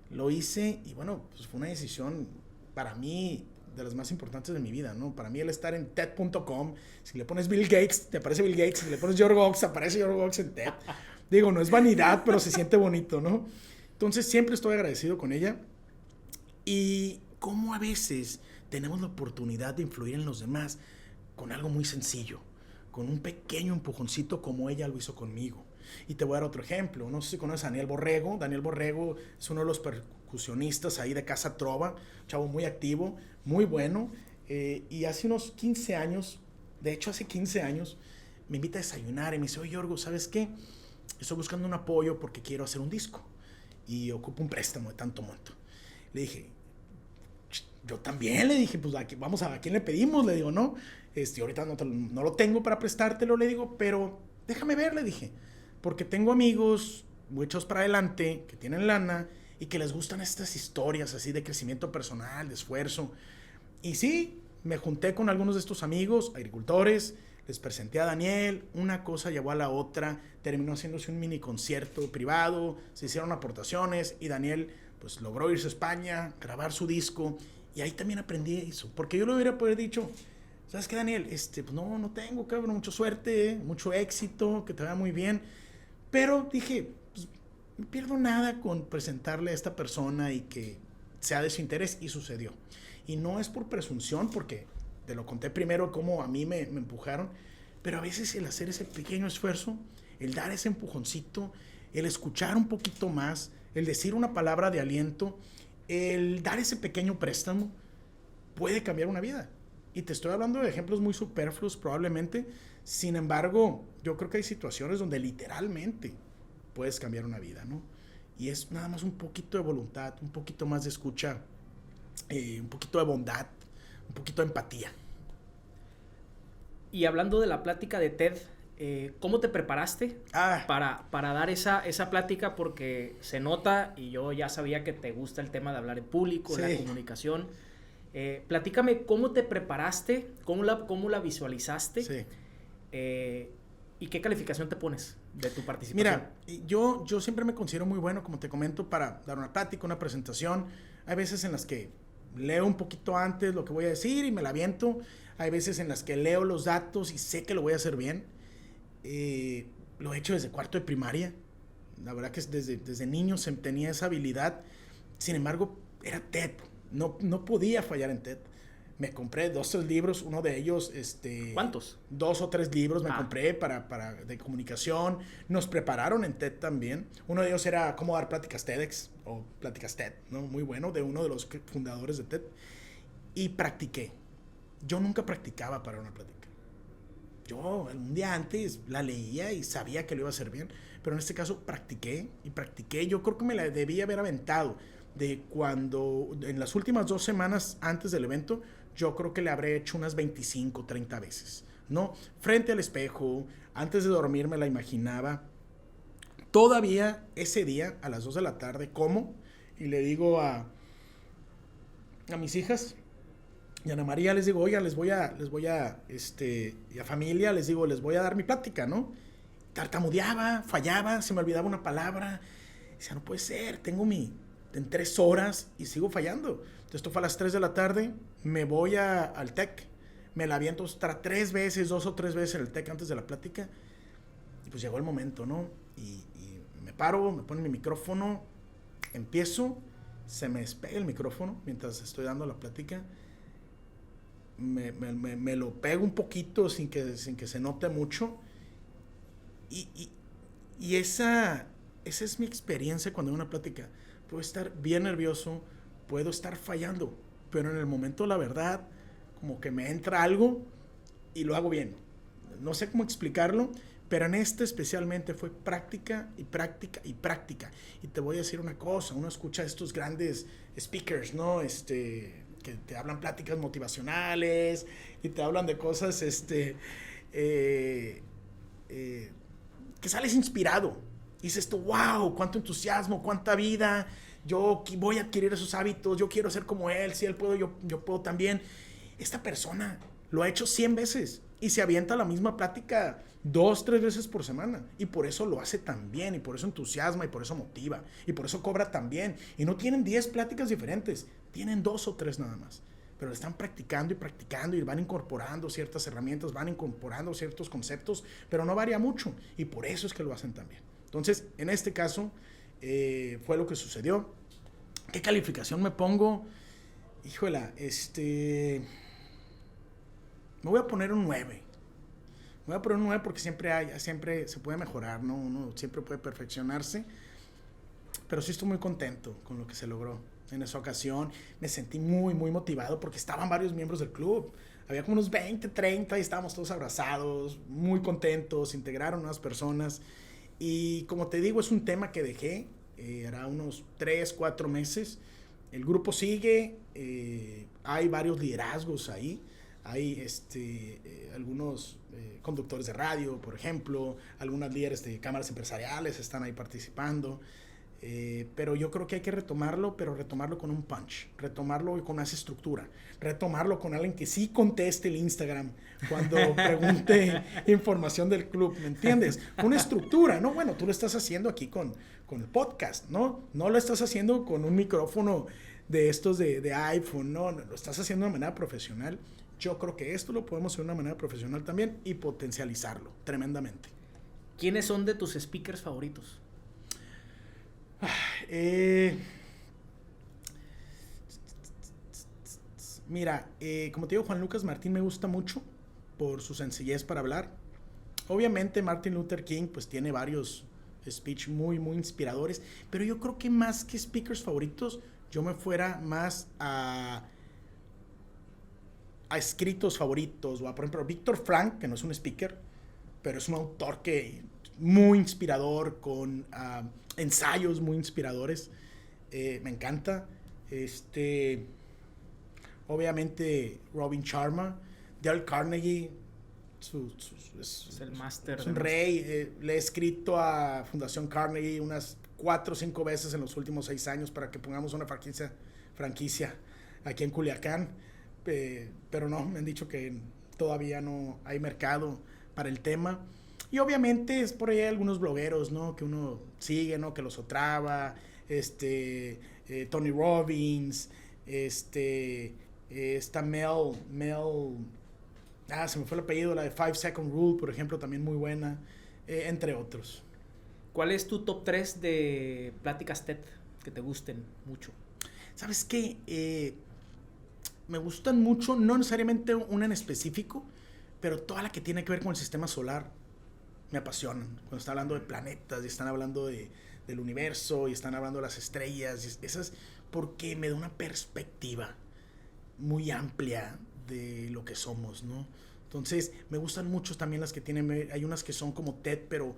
lo hice, y bueno, pues fue una decisión para mí de las más importantes de mi vida, ¿no? Para mí el estar en TED.com, si le pones Bill Gates, te aparece Bill Gates, si le pones George Box, aparece George Box en TED. Digo, no es vanidad, pero se siente bonito, ¿no? Entonces siempre estoy agradecido con ella, y cómo a veces tenemos la oportunidad de influir en los demás con algo muy sencillo, con un pequeño empujoncito como ella lo hizo conmigo. Y te voy a dar otro ejemplo. No sé si conoces a Daniel Borrego. Daniel Borrego es uno de los percusionistas ahí de Casa Trova, chavo muy activo, muy bueno. Y hace unos 15 años, de hecho hace 15 años, me invita a desayunar y me dice, oye, Yorgo, ¿sabes qué? Estoy buscando un apoyo porque quiero hacer un disco y ocupo un préstamo de tanto monto. Le dije, yo también, le dije, pues vamos a quién le pedimos, le digo, no, ahorita no lo tengo para prestártelo, le digo, pero déjame ver, le dije, porque tengo amigos muy echados para adelante, que tienen lana y que les gustan estas historias así de crecimiento personal, de esfuerzo. Y sí, me junté con algunos de estos amigos, agricultores, les presenté a Daniel, una cosa llevó a la otra, terminó haciéndose un mini concierto privado, se hicieron aportaciones y Daniel pues logró irse a España, grabar su disco y ahí también aprendí eso, porque yo le hubiera podido dicho, ¿sabes qué, Daniel? Pues no tengo, cabrón, mucha suerte, mucho éxito, que te vaya muy bien, pero dije, pues no pierdo nada con presentarle a esta persona y que sea de su interés y sucedió. Y no es por presunción, porque te lo conté primero cómo a mí me empujaron, pero a veces el hacer ese pequeño esfuerzo, el dar ese empujoncito, el escuchar un poquito más, el decir una palabra de aliento, el dar ese pequeño préstamo, puede cambiar una vida. Y te estoy hablando de ejemplos muy superfluos probablemente, sin embargo, yo creo que hay situaciones donde literalmente puedes cambiar una vida, ¿no? Y es nada más un poquito de voluntad, un poquito más de escucha, un poquito de bondad, un poquito de empatía. Y hablando de la plática de TED, ¿cómo te preparaste para dar esa plática? Porque se nota, y yo ya sabía que te gusta el tema de hablar en público, sí, la comunicación. Platícame cómo te preparaste, cómo la visualizaste, sí, y qué calificación te pones de tu participación. Mira, yo siempre me considero muy bueno, como te comento, para dar una plática, una presentación. Hay veces en las que leo un poquito antes lo que voy a decir y me la aviento. Hay veces en las que leo los datos y sé que lo voy a hacer bien. Lo he hecho desde cuarto de primaria. La verdad que desde niño tenía esa habilidad. Sin embargo, era TED. No podía fallar en TED. Me compré 2 o 3 libros, uno de ellos... ¿Cuántos? 2 o 3 libros me compré de comunicación. Nos prepararon en TED también. Uno de ellos era cómo dar pláticas TEDx o pláticas TED, ¿no? Muy bueno, de uno de los fundadores de TED. Y practiqué. Yo nunca practicaba para una plática. Yo un día antes la leía y sabía que lo iba a hacer bien, pero en este caso practiqué. Yo creo que me la debía haber aventado de cuando, en las últimas 2 semanas antes del evento, yo creo que le habré hecho unas 25, 30 veces, ¿no? Frente al espejo, antes de dormir me la imaginaba. Todavía ese día, a las 2 de la tarde, como, y le digo a mis hijas, y a Ana María les digo, oigan, y a familia les digo, les voy a dar mi plática, ¿no? Tartamudeaba, fallaba, se me olvidaba una palabra. Decía, no puede ser, en 3 horas y sigo fallando. Entonces, esto fue a las 3 de la tarde, me voy al TEC, me la aviento 2 o 3 veces en el TEC antes de la plática, y pues llegó el momento, ¿no? Y me paro, me ponen mi micrófono, empiezo, se me despega el micrófono mientras estoy dando la plática, me lo pego un poquito sin que se note mucho, y esa es mi experiencia cuando hago una plática. Puedo estar bien nervioso, puedo estar fallando, pero en el momento, la verdad, como que me entra algo y lo hago bien. No sé cómo explicarlo, pero en especialmente fue práctica y práctica y práctica. Y te voy a decir una cosa, uno escucha a estos grandes speakers, ¿no? Que te hablan pláticas motivacionales y te hablan de cosas, que sales inspirado. Y dices tú, wow, cuánto entusiasmo, cuánta vida, yo voy a adquirir esos hábitos, yo quiero ser como él, si él puede, yo puedo también. Esta persona lo ha hecho 100 veces y se avienta la misma plática 2, 3 veces por semana, y por eso lo hace tan bien, y por eso entusiasma, y por eso motiva, y por eso cobra tan bien. Y no tienen 10 pláticas diferentes, tienen 2 o 3 nada más, pero están practicando y van incorporando ciertas herramientas, van incorporando ciertos conceptos, pero no varía mucho, y por eso es que lo hacen tan bien. Entonces, en este caso, fue lo que sucedió. ¿Qué calificación me pongo? Híjola, me voy a poner un 9. Me voy a poner un 9 porque siempre se puede mejorar, ¿no? Uno siempre puede perfeccionarse. Pero sí estoy muy contento con lo que se logró en esa ocasión. Me sentí muy, muy motivado porque estaban varios miembros del club. había como unos 20, 30 y estábamos todos abrazados, muy contentos, integraron nuevas personas. Y como te digo, es un tema que dejé, hará unos 3, 4 meses. El grupo sigue, hay varios liderazgos ahí. Hay algunos conductores de radio, por ejemplo, algunos líderes de cámaras empresariales están ahí participando. Pero yo creo que hay que retomarlo, pero retomarlo con un punch, retomarlo con más estructura, retomarlo con alguien que sí conteste el Instagram cuando pregunte información del club, ¿me entiendes? Con estructura, ¿no? Bueno, tú lo estás haciendo aquí con el podcast, ¿no? No lo estás haciendo con un micrófono de estos de iPhone, no, lo estás haciendo de una manera profesional. Yo creo que esto lo podemos hacer de una manera profesional también y potencializarlo tremendamente. ¿Quiénes son de tus speakers favoritos? Mira, como te digo, Juan Lucas Martín me gusta mucho por su sencillez para hablar. Obviamente Martin Luther King pues tiene varios speech muy inspiradores, pero yo creo que más que speakers favoritos, yo me fuera más a escritos favoritos, o a, por ejemplo, Víctor Frank, que no es un speaker, pero es un autor que muy inspirador, con ensayos muy inspiradores. Me encanta. Obviamente Robin Sharma, Dale Carnegie, Es el máster. es un rey. Le he escrito a Fundación Carnegie unas 4 o 5 veces en los últimos 6 años para que pongamos una franquicia aquí en Culiacán. Pero no, me han dicho que todavía no hay mercado para el tema. Y obviamente es por ahí algunos blogueros, ¿no? Que uno sigue, ¿no? Que los Otrava, Tony Robbins, está Mel, se me fue el apellido, la de 5 Second Rule, por ejemplo, también muy buena, entre otros. ¿Cuál es tu top 3 de pláticas TED que te gusten mucho? ¿Sabes qué? Me gustan mucho, no necesariamente una en específico, pero toda la que tiene que ver con el sistema solar me apasionan. Cuando están hablando de planetas y están hablando del universo y están hablando de las estrellas, esas, porque me da una perspectiva muy amplia de lo que somos, ¿no? Entonces, me gustan mucho también las que tienen, hay unas que son como TED, pero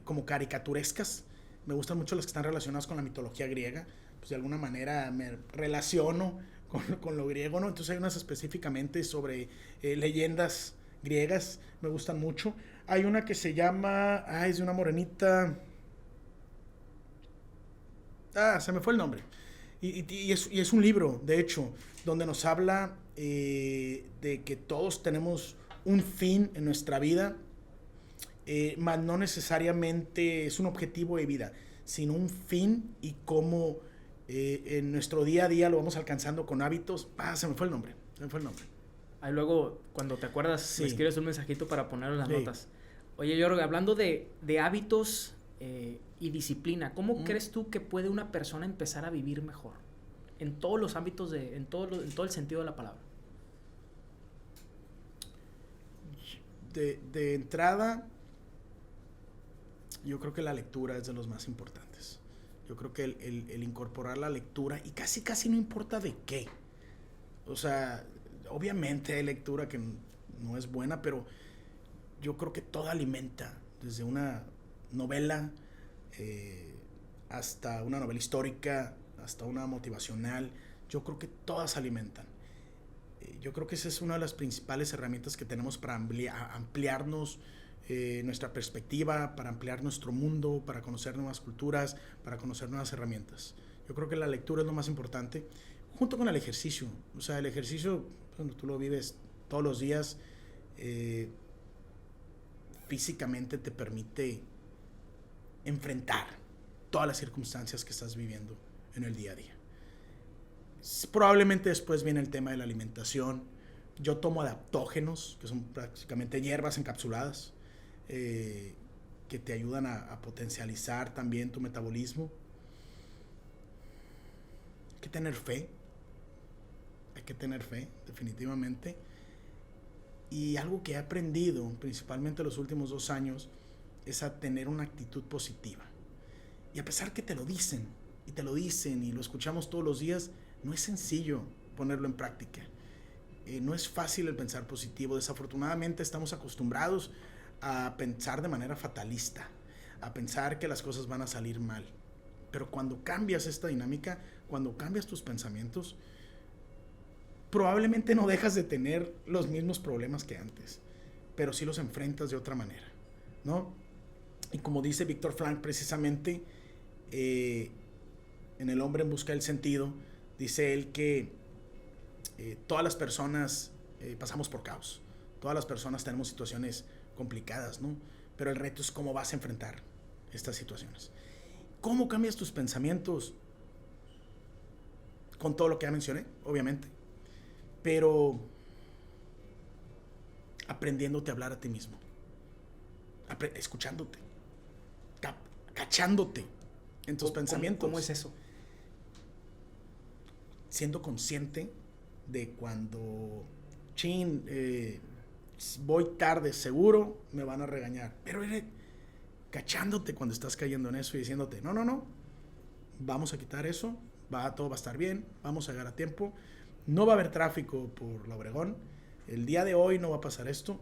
como caricaturescas. Me gustan mucho las que están relacionadas con la mitología griega. Pues de alguna manera me relaciono con lo griego, ¿no? Entonces hay unas específicamente sobre leyendas griegas, me gustan mucho. Hay una que se llama, es de una morenita, se me fue el nombre. Y es un libro, de hecho, donde nos habla de que todos tenemos un fin en nuestra vida, mas no necesariamente es un objetivo de vida, sino un fin y cómo en nuestro día a día lo vamos alcanzando con hábitos. Se me fue el nombre. Ahí luego, cuando te acuerdas, Sí. me escribes un mensajito para ponerlo en las Sí. notas. Oye, Jorge, hablando de hábitos y disciplina, ¿cómo crees tú que puede una persona empezar a vivir mejor? En todos los ámbitos, en todo el sentido de la palabra. De entrada, yo creo que la lectura es de los más importantes. Yo creo que el incorporar la lectura, y casi no importa de qué. O sea, obviamente hay lectura que no es buena, pero yo creo que todo alimenta, desde una novela hasta una novela histórica, hasta una motivacional. Yo creo que todas alimentan. Yo creo que esa es una de las principales herramientas que tenemos para ampliarnos nuestra perspectiva, para ampliar nuestro mundo, para conocer nuevas culturas, para conocer nuevas herramientas. Yo creo que la lectura es lo más importante, junto con el ejercicio. O sea, el ejercicio, cuando tú lo vives todos los días, físicamente te permite enfrentar todas las circunstancias que estás viviendo en el día a día. Probablemente después viene el tema de la alimentación. Yo tomo adaptógenos, que son prácticamente hierbas encapsuladas, que te ayudan a potencializar también tu metabolismo. Hay que tener fe, definitivamente. Y algo que he aprendido, principalmente los últimos 2 años, es a tener una actitud positiva. Y a pesar que te lo dicen y lo escuchamos todos los días, no es sencillo ponerlo en práctica. no es fácil el pensar positivo. Desafortunadamente estamos acostumbrados a pensar de manera fatalista, a pensar que las cosas van a salir mal. Pero cuando cambias esta dinámica, cuando cambias tus pensamientos, probablemente no dejas de tener los mismos problemas que antes, pero sí los enfrentas de otra manera, ¿no? Y como dice Víctor Frank precisamente, en El hombre en busca del sentido, dice él que todas las personas pasamos por caos, todas las personas tenemos situaciones complicadas, ¿no? Pero el reto es cómo vas a enfrentar estas situaciones. ¿Cómo cambias tus pensamientos? Con todo lo que ya mencioné, obviamente, pero aprendiéndote a hablar a ti mismo, escuchándote, cachándote en tus pensamientos. ¿Cómo es eso? Siendo consciente de cuando, voy tarde, seguro me van a regañar, pero cachándote cuando estás cayendo en eso y diciéndote, no, vamos a quitar eso, todo va a estar bien, vamos a llegar a tiempo, no va a haber tráfico por la Obregón, el día de hoy no va a pasar esto,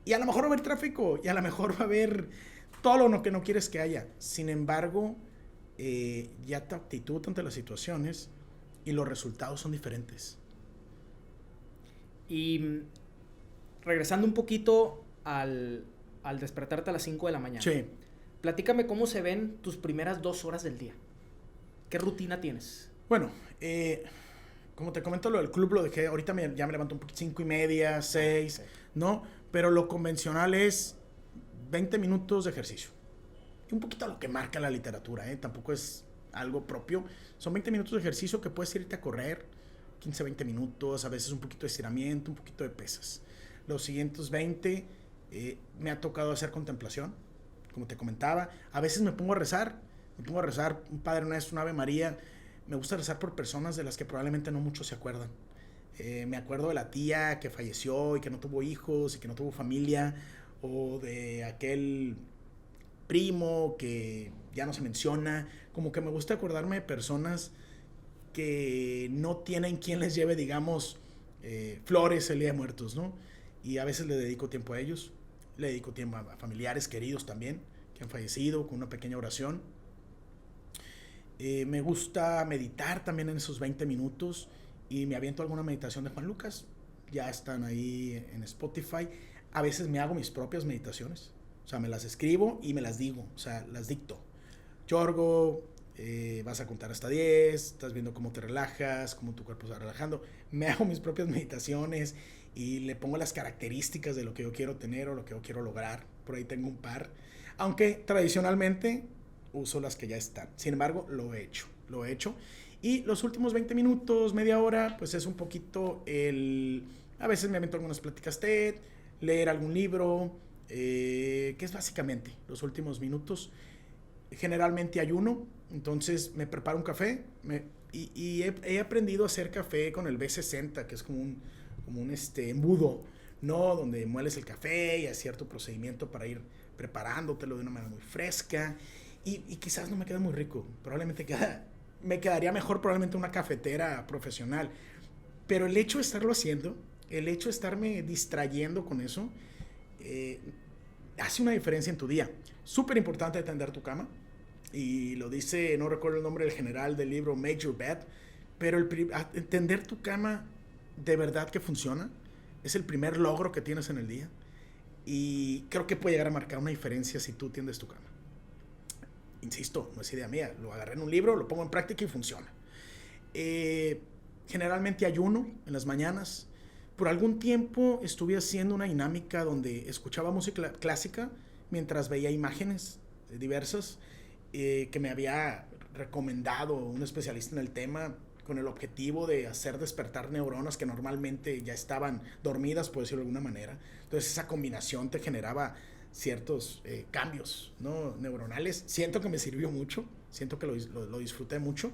y a lo mejor va a haber tráfico, y a lo mejor va a haber todo lo que no quieres que haya. Sin embargo, ya tu actitud ante las situaciones y los resultados son diferentes. Y regresando un poquito al despertarte a las 5 de la mañana. Sí. Platícame cómo se ven tus primeras 2 horas del día. ¿Qué rutina tienes? Bueno, como te comento, lo del club lo dejé, ahorita ya me levanto un poquito, 5:30, 6, sí. ¿No? Pero lo convencional es 20 minutos de ejercicio. Y un poquito lo que marca la literatura, tampoco es algo propio. Son 20 minutos de ejercicio que puedes irte a correr, 15, 20 minutos, a veces un poquito de estiramiento, un poquito de pesas. Los siguientes 20 me ha tocado hacer contemplación, como te comentaba. A veces me pongo a rezar, un Padre Nuestro, un Ave María. Me gusta rezar por personas de las que probablemente no muchos se acuerdan. Me acuerdo de la tía que falleció y que no tuvo hijos y que no tuvo familia, o de aquel primo que ya no se menciona. Como que me gusta acordarme de personas que no tienen quien les lleve, digamos, flores el Día de Muertos, ¿no? Y a veces le dedico tiempo a ellos, le dedico tiempo a familiares queridos también que han fallecido, con una pequeña oración. Me gusta meditar también en esos 20 minutos y me aviento alguna meditación de Juan Lucas. Ya están ahí en Spotify. A veces me hago mis propias meditaciones. O sea, me las escribo y me las digo. O sea, las dicto. Yorgo, vas a contar hasta 10. Estás viendo cómo te relajas, cómo tu cuerpo se va relajando. Me hago mis propias meditaciones y le pongo las características de lo que yo quiero tener o lo que yo quiero lograr. Por ahí tengo un par. Aunque tradicionalmente uso las que ya están. Sin embargo, lo he hecho. Y los últimos 20 minutos, media hora, pues es un poquito a veces me avento algunas pláticas TED, leer algún libro, que es básicamente los últimos minutos. Generalmente ayuno, entonces me preparo un café y he aprendido a hacer café con el B60, que es como un embudo, ¿no? Donde mueles el café y hay cierto procedimiento para ir preparándotelo de una manera muy fresca. Y quizás no me queda muy rico, probablemente me quedaría mejor probablemente una cafetera profesional, pero el hecho de estarlo haciendo, el hecho de estarme distrayendo con eso, hace una diferencia en tu día. Súper importante tender tu cama, y lo dice, no recuerdo el nombre del general del libro Make Your Bed, pero tender tu cama de verdad que funciona, es el primer logro que tienes en el día, y creo que puede llegar a marcar una diferencia si tú tiendes tu cama. Insisto, no es idea mía, lo agarré en un libro, lo pongo en práctica y funciona. Generalmente ayuno en las mañanas. Por algún tiempo estuve haciendo una dinámica donde escuchaba música clásica mientras veía imágenes diversas que me había recomendado un especialista en el tema, con el objetivo de hacer despertar neuronas que normalmente ya estaban dormidas, por decirlo de alguna manera. Entonces esa combinación te generaba ciertos cambios, ¿no? Neuronales. Siento que me sirvió mucho, siento que lo disfruté mucho.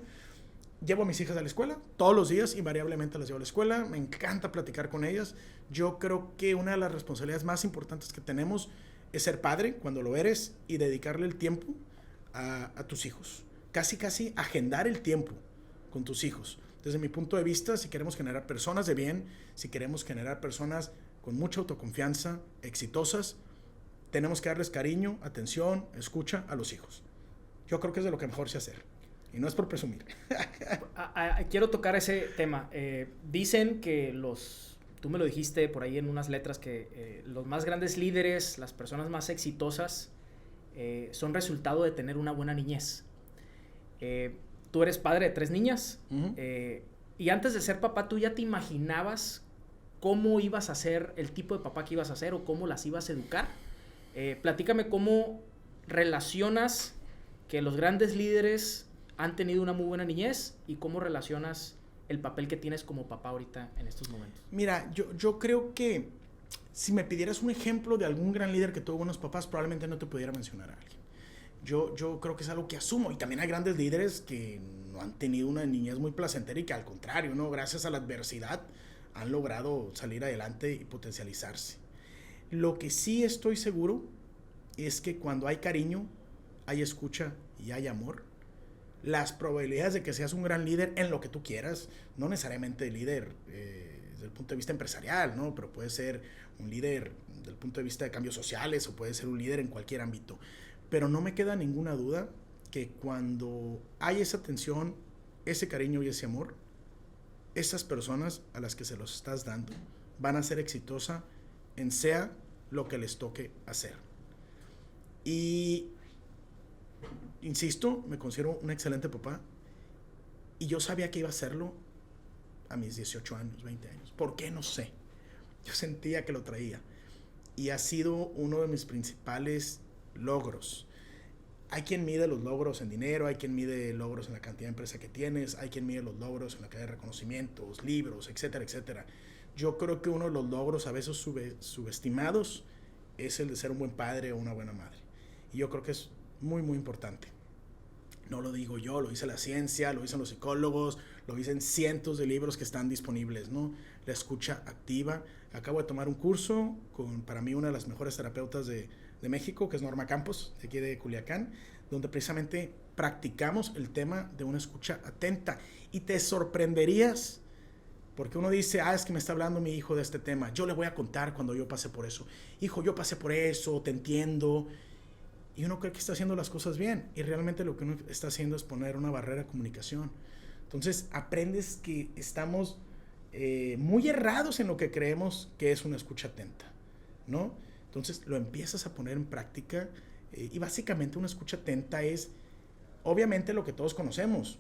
Llevo a mis hijas a la escuela todos los días, invariablemente las llevo a la escuela, me encanta platicar con ellas. Yo creo que una de las responsabilidades más importantes que tenemos es ser padre cuando lo eres y dedicarle el tiempo a tus hijos, casi agendar el tiempo con tus hijos. Desde mi punto de vista, si queremos generar personas de bien, si queremos generar personas con mucha autoconfianza, exitosas, tenemos que darles cariño, atención, escucha a los hijos. Yo creo que es de lo que mejor sé hacer. Y no es por presumir. Quiero tocar ese tema. Dicen que tú me lo dijiste por ahí en unas letras, que los más grandes líderes, las personas más exitosas, son resultado de tener una buena niñez. Tú eres padre de 3 niñas. Uh-huh. Y antes de ser papá, ¿tú ya te imaginabas cómo ibas a ser, el tipo de papá que ibas a ser o cómo las ibas a educar? Platícame cómo relacionas que los grandes líderes han tenido una muy buena niñez y cómo relacionas el papel que tienes como papá ahorita en estos momentos. Mira, yo creo que si me pidieras un ejemplo de algún gran líder que tuvo buenos papás, probablemente no te pudiera mencionar a alguien. Yo creo que es algo que asumo. Y también hay grandes líderes que no han tenido una niñez muy placentera y que al contrario, ¿no? Gracias a la adversidad han logrado salir adelante y potencializarse. Lo que sí estoy seguro es que cuando hay cariño, hay escucha y hay amor, las probabilidades de que seas un gran líder en lo que tú quieras, no necesariamente líder desde el punto de vista empresarial, ¿no? Pero puede ser un líder desde el punto de vista de cambios sociales o puede ser un líder en cualquier ámbito. Pero no me queda ninguna duda que cuando hay esa atención, ese cariño y ese amor, esas personas a las que se los estás dando van a ser exitosas en sea lo que les toque hacer. Y insisto, me considero un excelente papá y yo sabía que iba a hacerlo a mis 18 años, 20 años. ¿Por qué? No sé. Yo sentía que lo traía y ha sido uno de mis principales logros. Hay quien mide los logros en dinero, hay quien mide logros en la cantidad de empresa que tienes, hay quien mide los logros en la cantidad de reconocimientos, libros, etcétera, etcétera. Yo creo que uno de los logros a veces subestimados es el de ser un buen padre o una buena madre. Y yo creo que es muy, muy importante. No lo digo yo, lo dice la ciencia, lo dicen los psicólogos, lo dicen cientos de libros que están disponibles, ¿no? La escucha activa. Acabo de tomar un curso con, para mí, una de las mejores terapeutas de México, que es Norma Campos, de aquí de Culiacán, donde precisamente practicamos el tema de una escucha atenta. Y te sorprenderías, porque uno dice, es que me está hablando mi hijo de este tema. Yo le voy a contar cuando yo pasé por eso. Hijo, yo pasé por eso, te entiendo. Y uno cree que está haciendo las cosas bien. Y realmente lo que uno está haciendo es poner una barrera de comunicación. Entonces aprendes que estamos muy errados en lo que creemos que es una escucha atenta, ¿no? Entonces lo empiezas a poner en práctica y básicamente una escucha atenta es obviamente lo que todos conocemos.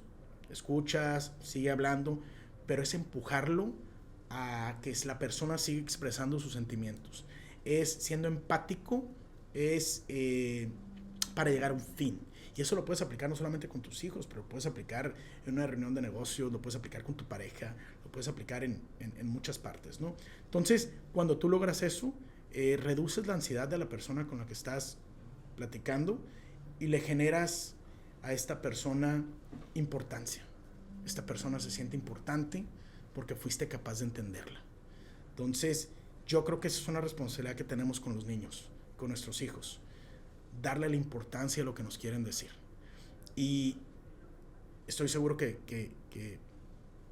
Escuchas, sigue hablando, pero es empujarlo a que la persona siga expresando sus sentimientos. Es siendo empático, es para llegar a un fin. Y eso lo puedes aplicar no solamente con tus hijos, pero lo puedes aplicar en una reunión de negocios, lo puedes aplicar con tu pareja, lo puedes aplicar en muchas partes, ¿no? Entonces, cuando tú logras eso, reduces la ansiedad de la persona con la que estás platicando y le generas a esta persona importancia. Esta persona se siente importante porque fuiste capaz de entenderla. Entonces, yo creo que esa es una responsabilidad que tenemos con los niños, con nuestros hijos. Darle la importancia a lo que nos quieren decir. Y estoy seguro que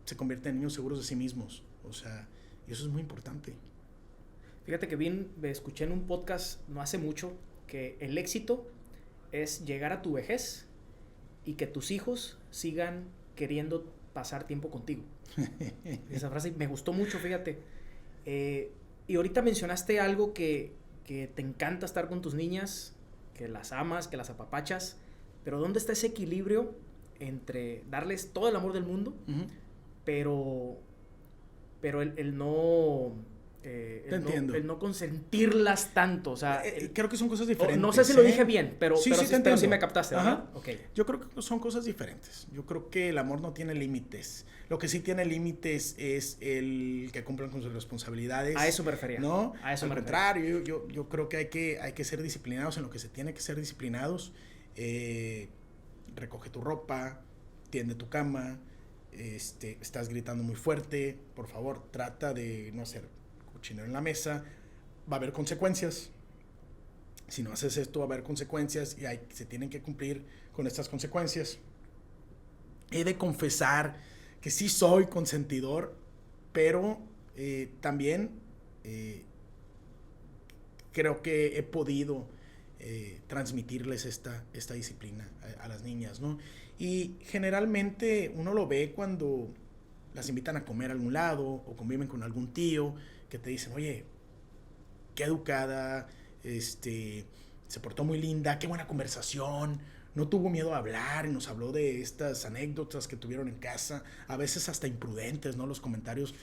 se convierten en niños seguros de sí mismos. O sea, y eso es muy importante. Fíjate que escuché en un podcast no hace mucho que el éxito es llegar a tu vejez y que tus hijos sigan queriendo pasar tiempo contigo. Esa frase me gustó mucho, fíjate. Y ahorita mencionaste algo que te encanta estar con tus niñas, que las amas, que las apapachas, pero ¿dónde está ese equilibrio entre darles todo el amor del mundo, uh-huh, pero el no... el no consentirlas tanto, o sea... creo que son cosas diferentes. No sé si lo dije bien, pero sí me captaste, ¿verdad? Okay. Yo creo que son cosas diferentes. Yo creo que el amor no tiene límites. Lo que sí tiene límites es el que cumplan con sus responsabilidades. A eso me refería. ¿No? A eso Al contrario, yo creo que hay que ser disciplinados en lo que se tiene que ser disciplinados. Recoge tu ropa, tiende tu cama, estás gritando muy fuerte, por favor, trata de no hacer cochinero en la mesa, va a haber consecuencias. Si no haces esto, va a haber consecuencias y se tienen que cumplir con estas consecuencias. He de confesar que sí soy consentidor, pero también creo que he podido transmitirles esta disciplina a las niñas, ¿no? Y generalmente uno lo ve cuando las invitan a comer a algún lado o conviven con algún tío que te dicen, oye, qué educada, se portó muy linda, qué buena conversación, no tuvo miedo a hablar y nos habló de estas anécdotas que tuvieron en casa, a veces hasta imprudentes, ¿no? Los comentarios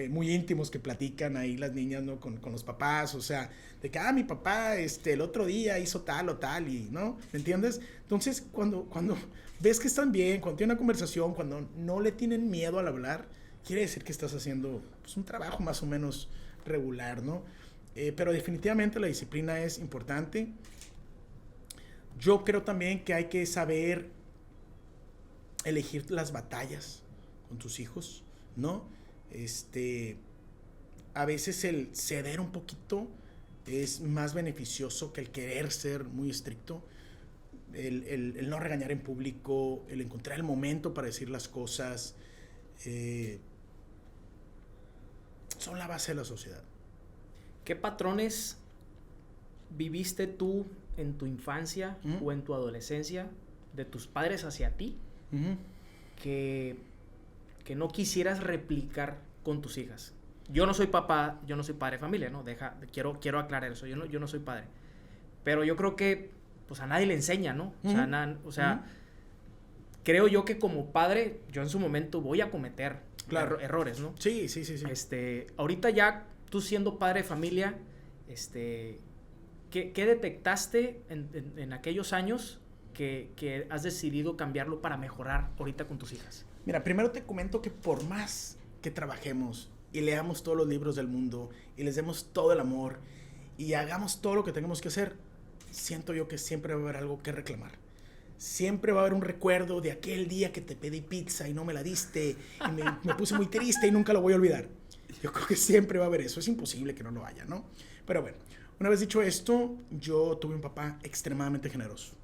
muy íntimos que platican ahí las niñas, ¿no? Con los papás, o sea, de que, mi papá el otro día hizo tal o tal, y, ¿no? ¿Me entiendes? Entonces, cuando ves que están bien, cuando tienen una conversación, cuando no le tienen miedo al hablar, quiere decir que estás haciendo pues, un trabajo más o menos regular, ¿no? Pero definitivamente la disciplina es importante. Yo creo también que hay que saber elegir las batallas con tus hijos, ¿no? A veces el ceder un poquito es más beneficioso que el querer ser muy estricto. El no regañar en público, el encontrar el momento para decir las cosas, son la base de la sociedad. ¿Qué patrones viviste tú en tu infancia o en tu adolescencia de tus padres hacia ti que no quisieras replicar con tus hijas? Yo no soy papá, yo no soy padre de familia, ¿no? Quiero aclarar eso, yo no soy padre. Pero yo creo que pues a nadie le enseña, ¿no? O sea, creo yo que como padre, yo en su momento voy a cometer errores, ¿no? Sí. Ahorita ya tú siendo padre de familia, ¿qué detectaste en aquellos años que has decidido cambiarlo para mejorar ahorita con tus hijas? Mira, primero te comento que por más que trabajemos y leamos todos los libros del mundo y les demos todo el amor y hagamos todo lo que tengamos que hacer, siento yo que siempre va a haber algo que reclamar. Siempre va a haber un recuerdo de aquel día que te pedí pizza y no me la diste y me puse muy triste y nunca lo voy a olvidar. Yo creo que siempre va a haber eso. Es imposible que no lo haya, ¿no? Pero bueno, una vez dicho esto, yo tuve un papá extremadamente generoso.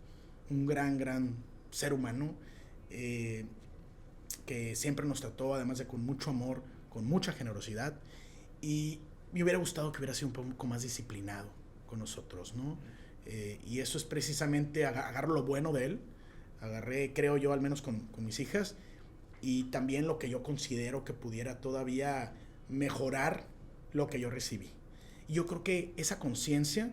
Un gran ser humano que siempre nos trató, además de con mucho amor, con mucha generosidad. Y me hubiera gustado que hubiera sido un poco más disciplinado con nosotros, ¿no? Y eso es precisamente agarrar lo bueno de él. Agarré, creo yo, al menos con mis hijas. Y también lo que yo considero que pudiera todavía mejorar lo que yo recibí. Y yo creo que esa conciencia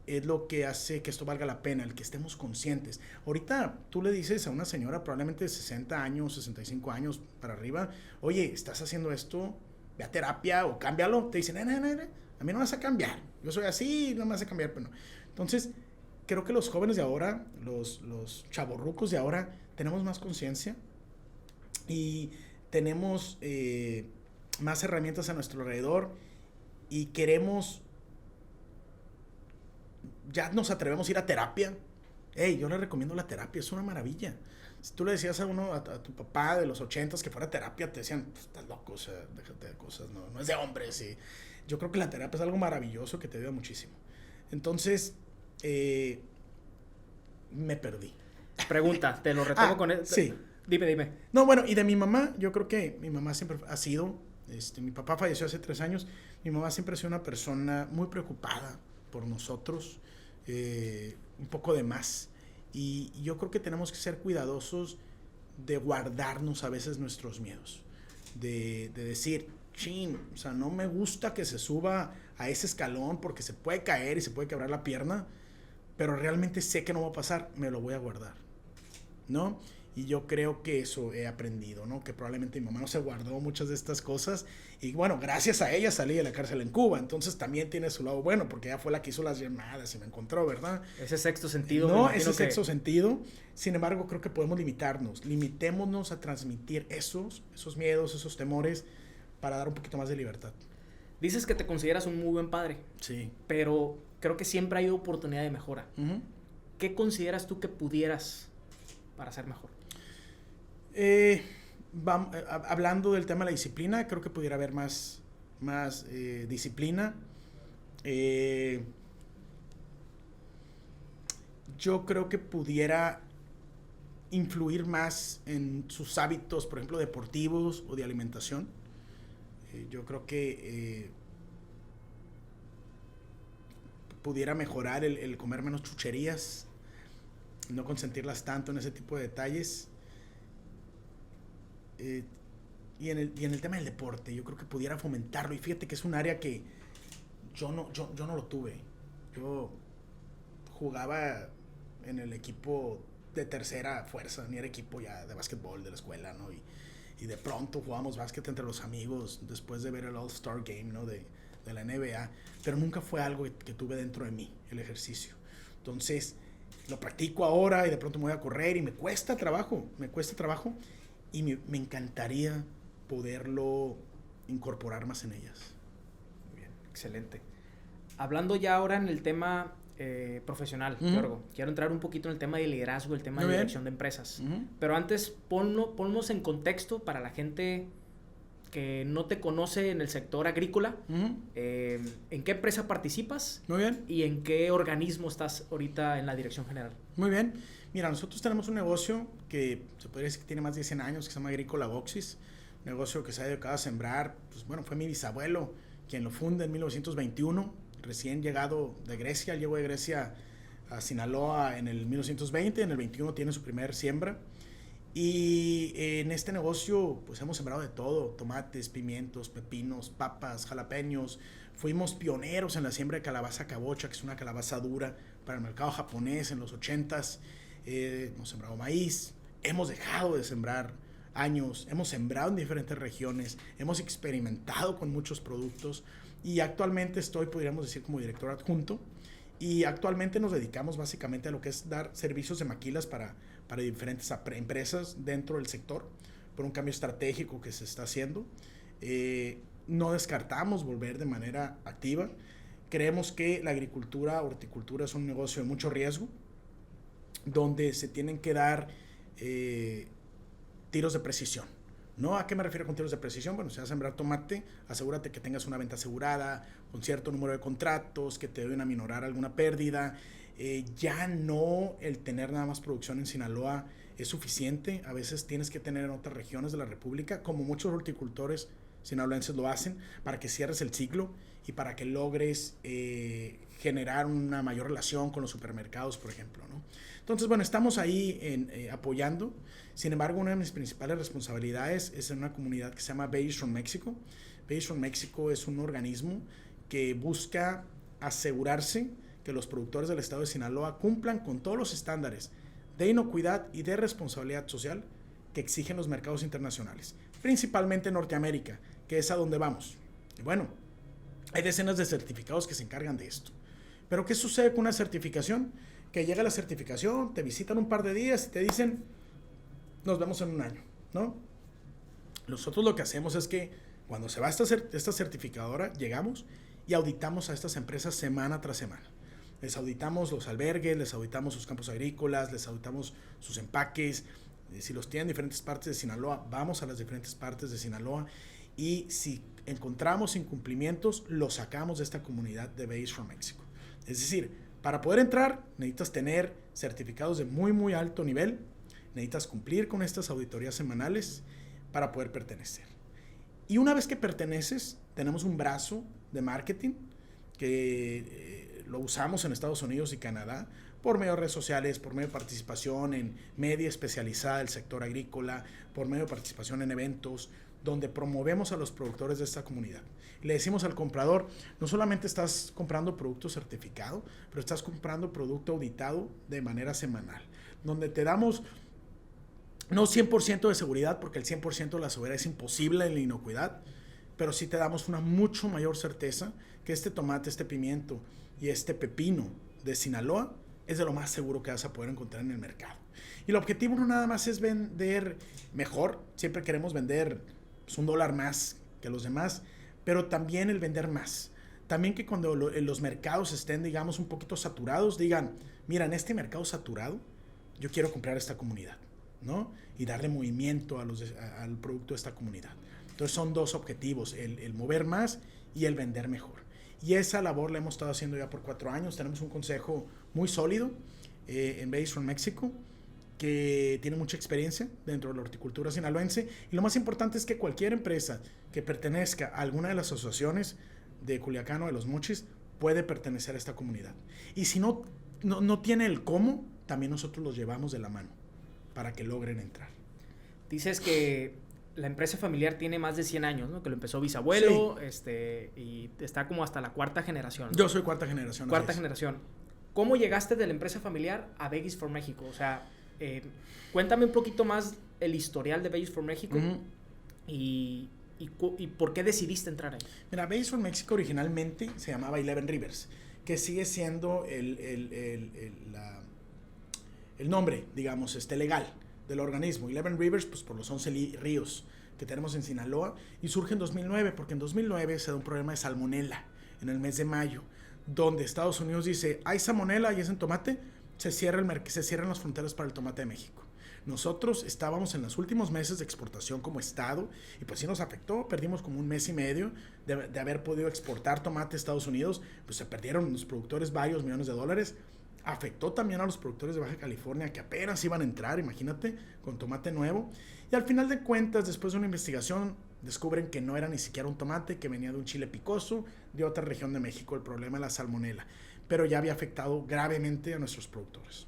es lo que hace que esto valga la pena, el que estemos conscientes. Ahorita tú le dices a una señora probablemente de 60 años, 65 años para arriba, oye, estás haciendo esto, ve a terapia o cámbialo. Te dicen, no, a mí no me vas a cambiar. Yo soy así, no me vas a cambiar, pero no. Entonces, creo que los jóvenes de ahora, los chavorrucos de ahora, tenemos más conciencia y tenemos más herramientas a nuestro alrededor y queremos, ya nos atrevemos a ir a terapia. Yo le recomiendo la terapia, es una maravilla. Si tú le decías a tu papá de los 80s que fuera a terapia, te decían, estás loco, o sea, déjate de cosas, no es de hombres. Y yo creo que la terapia es algo maravilloso que te ayuda muchísimo. Entonces, me perdí. Pregunta, te lo retomo con él. Sí. Dime. No, bueno, y de mi mamá, yo creo que mi mamá siempre ha sido, mi papá falleció hace 3 años, mi mamá siempre ha sido una persona muy preocupada por nosotros, un poco de más. Y yo creo que tenemos que ser cuidadosos de guardarnos a veces nuestros miedos, de decir, o sea, no me gusta que se suba a ese escalón porque se puede caer y se puede quebrar la pierna, pero realmente sé que no va a pasar, me lo voy a guardar, ¿no? Y yo creo que eso he aprendido, ¿no? Que probablemente mi mamá no se guardó muchas de estas cosas. Y bueno, gracias a ella salí de la cárcel en Cuba. Entonces también tiene su lado bueno, porque ella fue la que hizo las llamadas y me encontró, ¿verdad? Ese sexto sentido. No, ese sexto sentido. Sin embargo, creo que podemos limitarnos. Limitémonos a transmitir esos miedos, esos temores, para dar un poquito más de libertad. Dices que te consideras un muy buen padre. Sí. Pero creo que siempre hay oportunidad de mejora. ¿Qué consideras tú que pudieras para ser mejor? Hablando del tema de la disciplina, creo que pudiera haber más disciplina. Yo creo que pudiera influir más en sus hábitos, por ejemplo, deportivos o de alimentación. Yo creo que pudiera mejorar el comer menos chucherías, no consentirlas tanto en ese tipo de detalles. Y en el tema del deporte, yo creo que pudiera fomentarlo. Y fíjate que es un área que yo no lo tuve. Yo jugaba en el equipo de tercera fuerza, ni era equipo ya de básquetbol de la escuela, ¿no? Y de pronto jugábamos básquet entre los amigos después de ver el All-Star Game, ¿no? De la NBA, pero nunca fue algo que tuve dentro de mí, el ejercicio. Entonces, lo practico ahora y de pronto me voy a correr y me cuesta trabajo y me encantaría poderlo incorporar más en ellas. Muy bien, excelente. Hablando ya ahora en el tema profesional, Yorgo, quiero entrar un poquito en el tema de liderazgo, el tema de dirección de empresas. Pero antes, ponnos en contexto para la gente que no te conoce en el sector agrícola. ¿En qué empresa participas? Muy bien. ¿Y en qué organismo estás ahorita en la dirección general? Muy bien. Mira, nosotros tenemos un negocio que se podría decir que tiene más de 100 años, que se llama Agrícola Boxis. Un negocio que se ha dedicado a sembrar. Pues bueno, fue mi bisabuelo quien lo funda en 1921. Recién llegado de Grecia. Él llegó de Grecia a Sinaloa en el 1920. En el 21 tiene su primer siembra. Y en este negocio pues hemos sembrado de todo: tomates, pimientos, pepinos, papas, jalapeños. Fuimos pioneros en la siembra de calabaza cabocha, que es una calabaza dura para el mercado japonés en los 80s. Hemos sembrado maíz, hemos dejado de sembrar años, hemos sembrado en diferentes regiones, hemos experimentado con muchos productos y actualmente podríamos decir, como director adjunto. Y actualmente nos dedicamos básicamente a lo que es dar servicios de maquilas para diferentes empresas dentro del sector, por un cambio estratégico que se está haciendo. No descartamos volver de manera activa. Creemos que la agricultura, horticultura es un negocio de mucho riesgo, donde se tienen que dar tiros de precisión. ¿No? ¿A qué me refiero con tiros de precisión? Bueno, si vas a sembrar tomate, asegúrate que tengas una venta asegurada, con cierto número de contratos, que te deben aminorar alguna pérdida. Ya no el tener nada más producción en Sinaloa es suficiente. A veces tienes que tener en otras regiones de la República, como muchos horticultores sinaloenses lo hacen, para que cierres el ciclo y para que logres generar una mayor relación con los supermercados, por ejemplo, ¿no? Entonces, bueno, estamos ahí apoyando. Sin embargo, una de mis principales responsabilidades es en una comunidad que se llama Veggies from Mexico. Veggies from Mexico es un organismo que busca asegurarse que los productores del estado de Sinaloa cumplan con todos los estándares de inocuidad y de responsabilidad social que exigen los mercados internacionales, principalmente en Norteamérica, que es a donde vamos. Y bueno, hay decenas de certificados que se encargan de esto. Pero ¿qué sucede con una certificación? Que llega la certificación, te visitan un par de días y te dicen, nos vemos en un año, ¿no? Nosotros lo que hacemos es que cuando se va esta certificadora, llegamos y auditamos a estas empresas semana tras semana. Les auditamos los albergues, les auditamos sus campos agrícolas, les auditamos sus empaques. Si los tienen en diferentes partes de Sinaloa, vamos a las diferentes partes de Sinaloa. Y si encontramos incumplimientos, los sacamos de esta comunidad de Veggies from Mexico. Es decir, para poder entrar, necesitas tener certificados de muy, muy alto nivel. Necesitas cumplir con estas auditorías semanales para poder pertenecer. Y una vez que perteneces, tenemos un brazo de marketing que lo usamos en Estados Unidos y Canadá por medio de redes sociales, por medio de participación en media especializada del sector agrícola, por medio de participación en eventos, donde promovemos a los productores de esta comunidad. Le decimos al comprador, no solamente estás comprando producto certificado, pero estás comprando producto auditado de manera semanal, donde te damos no 100% de seguridad, porque el 100% de la seguridad es imposible en la inocuidad, pero sí te damos una mucho mayor certeza que este tomate, este pimiento y este pepino de Sinaloa es de lo más seguro que vas a poder encontrar en el mercado. Y el objetivo no nada más es vender mejor, siempre queremos vender pues, $1 más que los demás, pero también el vender más. También que cuando los mercados estén, digamos, un poquito saturados, digan, mira, en este mercado saturado, yo quiero comprar esta comunidad, ¿no? Y darle movimiento al producto de esta comunidad. Entonces son dos objetivos, el mover más y el vender mejor. Y esa labor la hemos estado haciendo ya por 4 años. Tenemos un consejo muy sólido en Veggies from Mexico que tiene mucha experiencia dentro de la horticultura sinaloense. Y lo más importante es que cualquier empresa que pertenezca a alguna de las asociaciones de Culiacán o de Los Mochis puede pertenecer a esta comunidad. Y si no tiene el cómo, también nosotros los llevamos de la mano para que logren entrar. Dices que la empresa familiar tiene más de 100 años, ¿no? Que lo empezó bisabuelo, sí. Y está como hasta la cuarta generación, ¿no? Yo soy cuarta generación. Cuarta generación. ¿Cómo llegaste de la empresa familiar a Veggies for México? O sea, cuéntame un poquito más el historial de Veggies for México. Uh-huh. y por qué decidiste entrar ahí. Mira, Veggies for México originalmente se llamaba Eleven Rivers, que sigue siendo el nombre, digamos, legal del organismo. Eleven Rivers, pues por los 11 ríos que tenemos en Sinaloa, y surge en 2009, porque en 2009 se da un problema de salmonela en el mes de mayo, donde Estados Unidos dice, hay salmonela y es en tomate, se cierran las fronteras para el tomate de México. Nosotros estábamos en los últimos meses de exportación como estado y pues sí nos afectó, perdimos como un mes y medio de haber podido exportar tomate a Estados Unidos, pues se perdieron los productores varios millones de dólares. Afectó también a los productores de Baja California que apenas iban a entrar, imagínate, con tomate nuevo. Y al final de cuentas, después de una investigación, descubren que no era ni siquiera un tomate, que venía de un chile picoso de otra región de México, el problema de la salmonela. Pero ya había afectado gravemente a nuestros productores.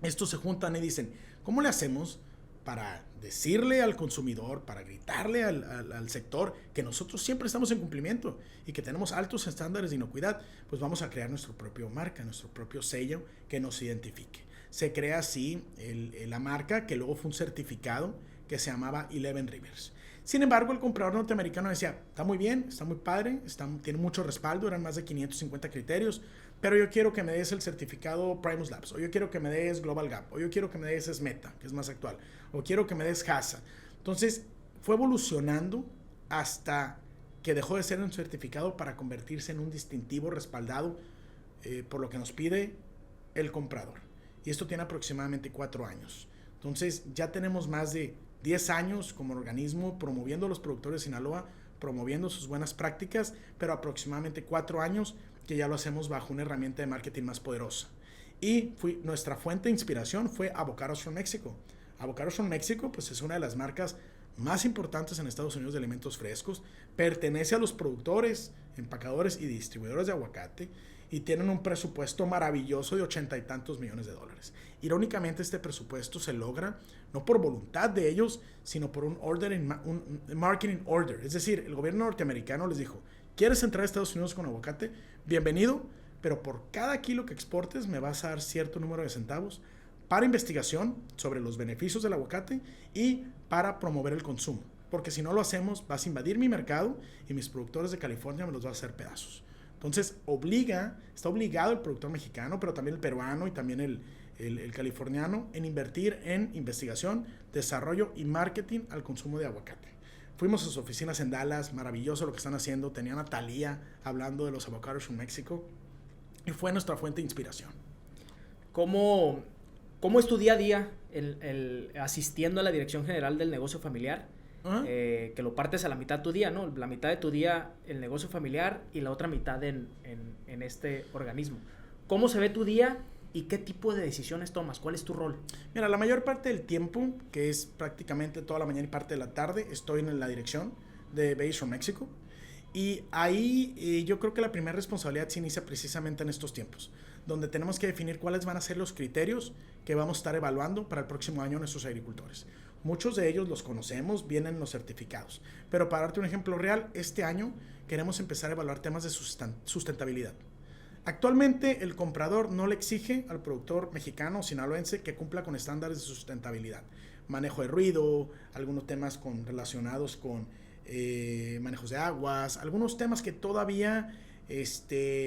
Estos se juntan y dicen, ¿cómo le hacemos para decirle al consumidor, para gritarle al sector que nosotros siempre estamos en cumplimiento y que tenemos altos estándares de inocuidad? Pues vamos a crear nuestra propia marca, nuestro propio sello que nos identifique. Se crea así la marca, que luego fue un certificado que se llamaba Eleven Rivers. Sin embargo, el comprador norteamericano decía, está muy bien, está muy padre, tiene mucho respaldo, eran más de 550 criterios, pero yo quiero que me des el certificado Primus Labs, o yo quiero que me des Global Gap, o yo quiero que me des SMETA, que es más actual, o quiero que me des HACCP. Entonces, fue evolucionando hasta que dejó de ser un certificado para convertirse en un distintivo respaldado por lo que nos pide el comprador. Y esto tiene aproximadamente 4 años. Entonces, ya tenemos más de 10 años como organismo promoviendo a los productores de Sinaloa, promoviendo sus buenas prácticas, pero aproximadamente 4 años que ya lo hacemos bajo una herramienta de marketing más poderosa. Y nuestra fuente de inspiración fue Avocados from Mexico. Avocados from Mexico pues es una de las marcas más importantes en Estados Unidos de alimentos frescos, pertenece a los productores, empacadores y distribuidores de aguacate y tienen un presupuesto maravilloso de 80 y tantos millones de dólares. Irónicamente, este presupuesto se logra no por voluntad de ellos, sino por un marketing order. Es decir, el gobierno norteamericano les dijo, ¿quieres entrar a Estados Unidos con aguacate? Bienvenido, pero por cada kilo que exportes me vas a dar cierto número de centavos para investigación sobre los beneficios del aguacate y para promover el consumo. Porque si no lo hacemos, vas a invadir mi mercado y mis productores de California me los vas a hacer pedazos. Entonces, está obligado el productor mexicano, pero también el peruano y también el californiano en invertir en investigación, desarrollo y marketing al consumo de aguacate. Fuimos a sus oficinas en Dallas, maravilloso lo que están haciendo. Tenían a Thalía hablando de los avocados en México y fue nuestra fuente de inspiración. ¿Cómo es tu día a día asistiendo a la dirección general del negocio familiar? Uh-huh. Que lo partes a la mitad de tu día, ¿no? La mitad de tu día el negocio familiar y la otra mitad en este organismo. ¿Cómo se ve tu día y qué tipo de decisiones tomas? ¿Cuál es tu rol? Mira, la mayor parte del tiempo, que es prácticamente toda la mañana y parte de la tarde, estoy en la dirección de Veggies for México. Y ahí yo creo que la primera responsabilidad se inicia precisamente en estos tiempos, donde tenemos que definir cuáles van a ser los criterios que vamos a estar evaluando para el próximo año nuestros agricultores. Muchos de ellos los conocemos, vienen los certificados. Pero para darte un ejemplo real, este año queremos empezar a evaluar temas de sustentabilidad. Actualmente el comprador no le exige al productor mexicano o sinaloense que cumpla con estándares de sustentabilidad. Manejo de ruido, algunos temas relacionados con manejos de aguas, algunos temas que todavía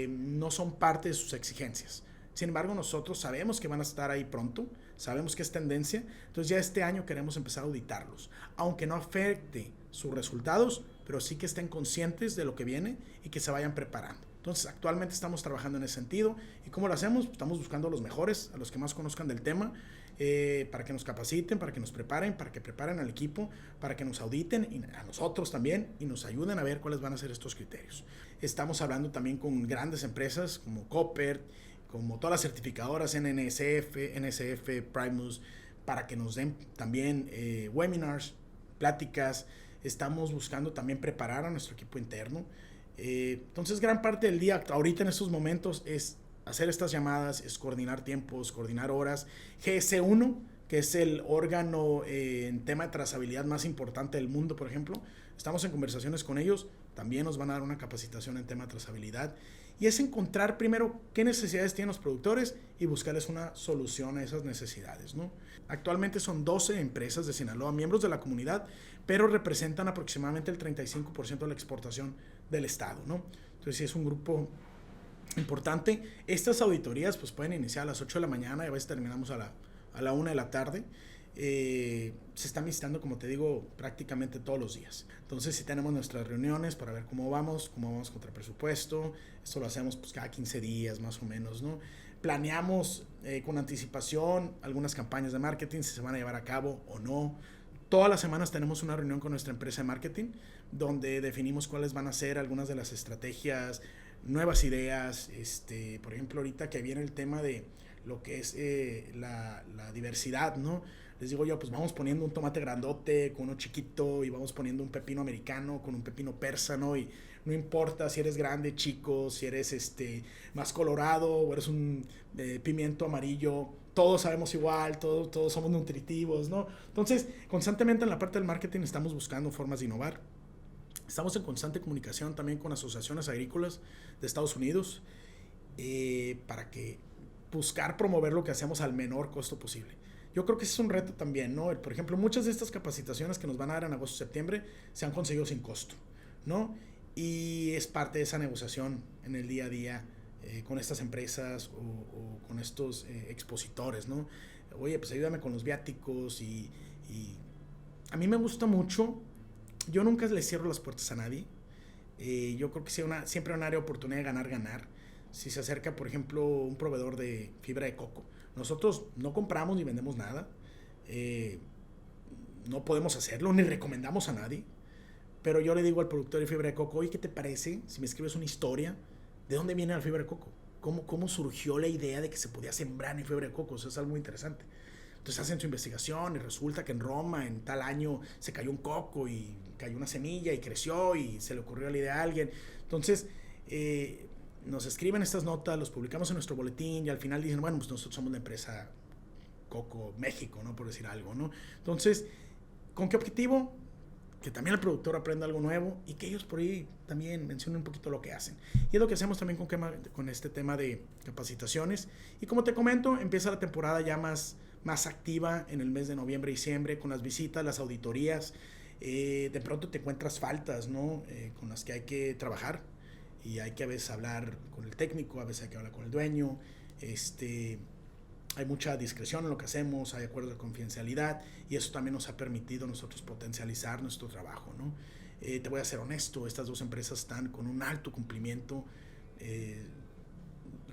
no son parte de sus exigencias. Sin embargo, nosotros sabemos que van a estar ahí pronto, sabemos que es tendencia, entonces ya este año queremos empezar a auditarlos, aunque no afecte sus resultados, pero sí que estén conscientes de lo que viene y que se vayan preparando. Entonces, actualmente estamos trabajando en ese sentido. ¿Y cómo lo hacemos? Estamos buscando a los mejores, a los que más conozcan del tema, para que nos capaciten, para que nos preparen, para que preparen al equipo, para que nos auditen y a nosotros también y nos ayuden a ver cuáles van a ser estos criterios. Estamos hablando también con grandes empresas como Copper, como todas las certificadoras, NSF, Primus, para que nos den también webinars, pláticas. Estamos buscando también preparar a nuestro equipo interno. Entonces, gran parte del día, ahorita en estos momentos, es hacer estas llamadas, es coordinar tiempos, coordinar horas. GS1, que es el órgano en tema de trazabilidad más importante del mundo, por ejemplo, estamos en conversaciones con ellos, también nos van a dar una capacitación en tema de trazabilidad. Y es encontrar primero qué necesidades tienen los productores y buscarles una solución a esas necesidades, ¿no? Actualmente son 12 empresas de Sinaloa, miembros de la comunidad, pero representan aproximadamente el 35% de la exportación del estado, ¿no? Entonces sí es un grupo importante. Estas auditorías pues pueden iniciar a las 8 de la mañana y a veces terminamos a la 1 de la tarde. Se están visitando, como te digo, prácticamente todos los días. Entonces sí tenemos nuestras reuniones para ver cómo vamos contra presupuesto. Esto lo hacemos pues cada 15 días más o menos, ¿no? Planeamos con anticipación algunas campañas de marketing, si se van a llevar a cabo o no. Todas las semanas tenemos una reunión con nuestra empresa de marketing donde definimos cuáles van a ser algunas de las estrategias, nuevas ideas. Por ejemplo, ahorita que viene el tema de lo que es la diversidad, ¿no? Les digo yo, pues vamos poniendo un tomate grandote con uno chiquito y vamos poniendo un pepino americano con un pepino persa, ¿no? Y no importa si eres grande, chico, si eres más colorado o eres un pimiento amarillo, todos sabemos igual, todos somos nutritivos, ¿no? Entonces, constantemente en la parte del marketing estamos buscando formas de innovar. Estamos en constante comunicación también con asociaciones agrícolas de Estados Unidos para que buscar promover lo que hacemos al menor costo posible. Yo creo que ese es un reto también, ¿no? Por ejemplo, muchas de estas capacitaciones que nos van a dar en agosto y septiembre se han conseguido sin costo, ¿no? Y es parte de esa negociación en el día a día con estas empresas o con estos expositores, ¿no? Oye, pues ayúdame con los viáticos y a mí me gusta mucho. Yo nunca le cierro las puertas a nadie. Yo creo que siempre hay un área de oportunidad de ganar. Si se acerca, por ejemplo, un proveedor de fibra de coco, nosotros no compramos ni vendemos nada. No podemos hacerlo, ni recomendamos a nadie. Pero yo le digo al productor de fibra de coco, oye, ¿qué te parece si me escribes una historia? ¿De dónde viene la fibra de coco? ¿Cómo surgió la idea de que se podía sembrar en fibra de coco? Eso es algo muy interesante. Entonces hacen su investigación y resulta que en Roma en tal año se cayó un coco y cayó una semilla y creció y se le ocurrió la idea a alguien. Entonces nos escriben estas notas, los publicamos en nuestro boletín y al final dicen, bueno, pues nosotros somos la empresa Coco México, ¿no? Por decir algo, ¿no? Entonces, ¿con qué objetivo? Que también el productor aprenda algo nuevo y que ellos por ahí también mencionen un poquito lo que hacen. Y es lo que hacemos también con este tema de capacitaciones. Y como te comento, empieza la temporada ya más activa en el mes de noviembre y diciembre con las visitas, las auditorías. De pronto te encuentras faltas, ¿no? Con las que hay que trabajar y hay que a veces hablar con el técnico, a veces hay que hablar con el dueño. Hay mucha discreción en lo que hacemos, hay acuerdos de confidencialidad y eso también nos ha permitido a nosotros potencializar nuestro trabajo, ¿no? Te voy a ser honesto, estas dos empresas están con un alto cumplimiento.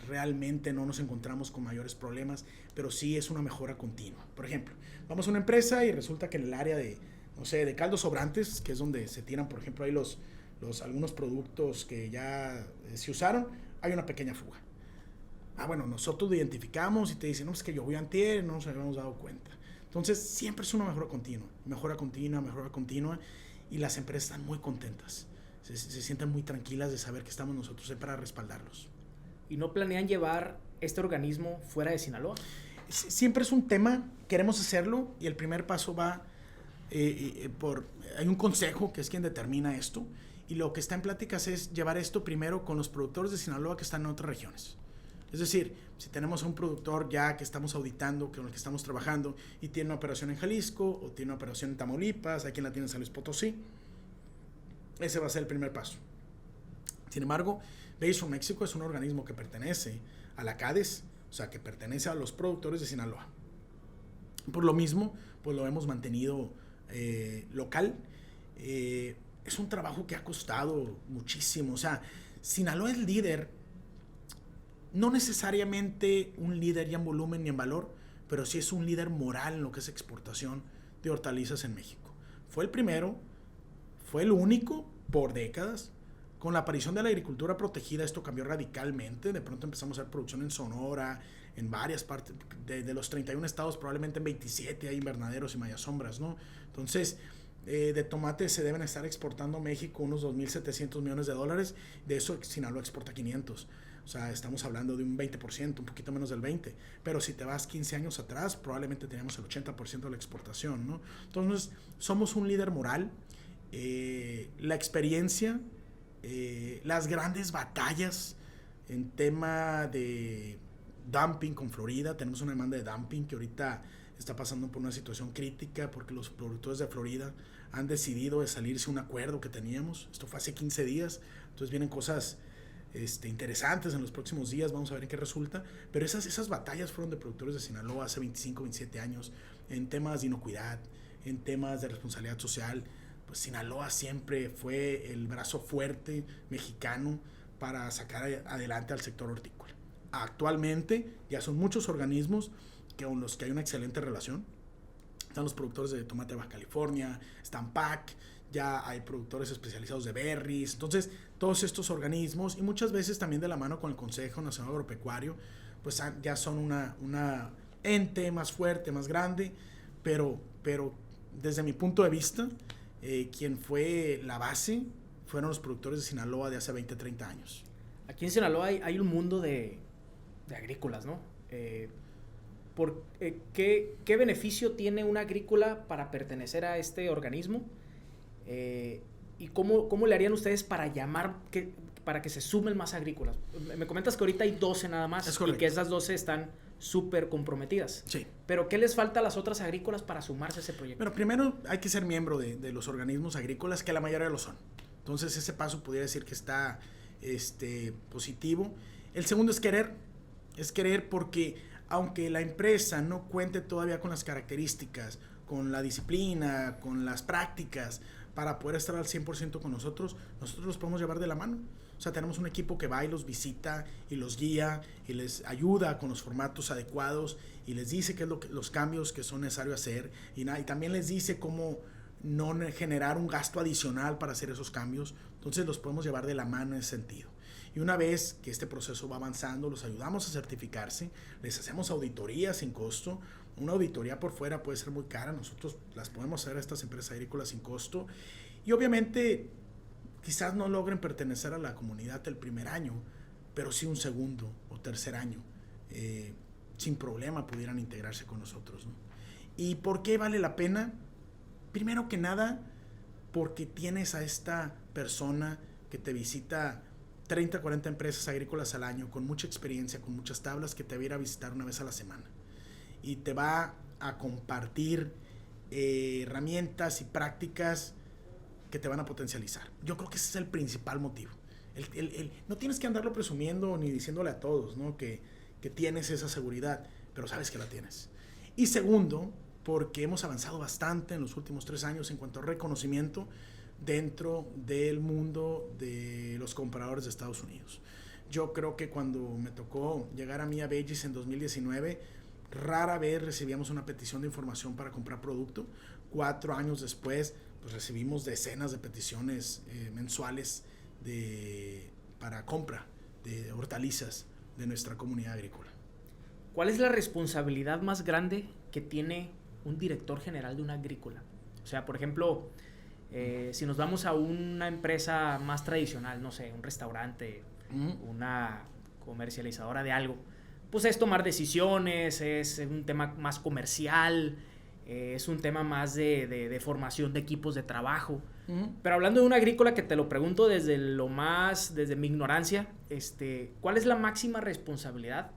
Realmente no nos encontramos con mayores problemas, pero sí es una mejora continua. Por ejemplo, vamos a una empresa y resulta que en el área de, no sé, de caldos sobrantes, que es donde se tiran, por ejemplo, ahí algunos productos que ya se usaron, hay una pequeña fuga. Bueno, nosotros lo identificamos y te dicen, no, es que yo voy antier, no nos habíamos dado cuenta. Entonces, siempre es una mejora continua y las empresas están muy contentas. Se sienten muy tranquilas de saber que estamos nosotros ahí para respaldarlos. ¿Y no planean llevar este organismo fuera de Sinaloa? Siempre es un tema, queremos hacerlo y el primer paso va hay un consejo que es quien determina esto y lo que está en pláticas es llevar esto primero con los productores de Sinaloa que están en otras regiones. Es decir, si tenemos a un productor ya que estamos auditando, con el que estamos trabajando y tiene una operación en Jalisco o tiene una operación en Tamaulipas, hay quien la tiene en San Luis Potosí, ese va a ser el primer paso. Sin embargo, Basis from Mexico es un organismo que pertenece a la CADES, o sea, que pertenece a los productores de Sinaloa. Por lo mismo, pues lo hemos mantenido local. Es un trabajo que ha costado muchísimo. O sea, Sinaloa es líder, no necesariamente un líder ya en volumen ni en valor, pero sí es un líder moral en lo que es exportación de hortalizas en México. Fue el primero, fue el único por décadas Con la aparición de la agricultura protegida esto cambió radicalmente. De pronto empezamos a hacer producción en Sonora, en varias partes, de los 31 estados probablemente en 27 hay invernaderos y mayasombras, ¿no? Entonces, de tomate se deben estar exportando a México unos 2.700 millones de dólares, de eso Sinaloa exporta 500. O sea, estamos hablando de un 20%, un poquito menos del 20%. Pero si te vas 15 años atrás, probablemente teníamos el 80% de la exportación, ¿no? Entonces, somos un líder moral. La experiencia, las grandes batallas en tema de dumping con Florida. Tenemos una demanda de dumping que ahorita está pasando por una situación crítica porque los productores de Florida han decidido de salirse un acuerdo que teníamos. Esto fue hace 15 días. Entonces vienen cosas interesantes en los próximos días. Vamos a ver en qué resulta. Pero esas batallas fueron de productores de Sinaloa hace 25, 27 años en temas de inocuidad, en temas de responsabilidad social. Pues Sinaloa siempre fue el brazo fuerte mexicano para sacar adelante al sector hortícola. Actualmente ya son muchos organismos con los que hay una excelente relación. Están los productores de tomate de Baja California, están PAC, ya hay productores especializados de berries. Entonces, todos estos organismos, y muchas veces también de la mano con el Consejo Nacional Agropecuario, pues ya son una ente más fuerte, más grande, pero desde mi punto de vista, quien fue la base fueron los productores de Sinaloa de hace 20, 30 años. Aquí en Sinaloa hay un mundo de agrícolas, ¿no? ¿Qué beneficio tiene una agrícola para pertenecer a este organismo? ¿Y cómo le harían ustedes para para que se sumen más agrícolas? Me comentas que ahorita hay 12 nada más. Es correcto. Y que esas 12 están súper comprometidas. Sí. ¿Pero qué les falta a las otras agrícolas para sumarse a ese proyecto? Bueno, primero hay que ser miembro de los organismos agrícolas, que la mayoría lo son. Entonces ese paso pudiera decir que está positivo. El segundo es querer. Es querer porque aunque la empresa no cuente todavía con las características, con la disciplina, con las prácticas para poder estar al 100% con nosotros los podemos llevar de la mano. O sea, tenemos un equipo que va y los visita y los guía y les ayuda con los formatos adecuados y les dice qué es los cambios que son necesarios hacer y también les dice cómo no generar un gasto adicional para hacer esos cambios. Entonces los podemos llevar de la mano en ese sentido. Y una vez que este proceso va avanzando, los ayudamos a certificarse, les hacemos auditorías sin costo. Una auditoría por fuera puede ser muy cara, nosotros las podemos hacer a estas empresas agrícolas sin costo. Y obviamente quizás no logren pertenecer a la comunidad el primer año, pero sí un segundo o tercer año. Sin problema pudieran integrarse con nosotros, ¿no? ¿Y por qué vale la pena? Primero que nada, porque tienes a esta persona que te visita 30, 40 empresas agrícolas al año, con mucha experiencia, con muchas tablas, que te va a ir a visitar una vez a la semana. Y te va a compartir herramientas y prácticas que te van a potencializar. Yo creo que ese es el principal motivo. No tienes que andarlo presumiendo ni diciéndole a todos, ¿no? que tienes esa seguridad, pero sabes que la tienes. Y segundo, porque hemos avanzado bastante en los últimos 3 años en cuanto a reconocimiento dentro del mundo de los compradores de Estados Unidos. Yo creo que cuando me tocó llegar a mí a Veggies en 2019, rara vez recibíamos una petición de información para comprar producto. 4 años después, pues recibimos decenas de peticiones mensuales para compra de hortalizas de nuestra comunidad agrícola. ¿Cuál es la responsabilidad más grande que tiene un director general de una agrícola? O sea, por ejemplo, si nos vamos a una empresa más tradicional, no sé, un restaurante, una comercializadora de algo, pues es tomar decisiones, es un tema más comercial, es un tema más de formación de equipos de trabajo. Pero hablando de una agrícola, que te lo pregunto desde mi ignorancia, ¿cuál es la máxima responsabilidad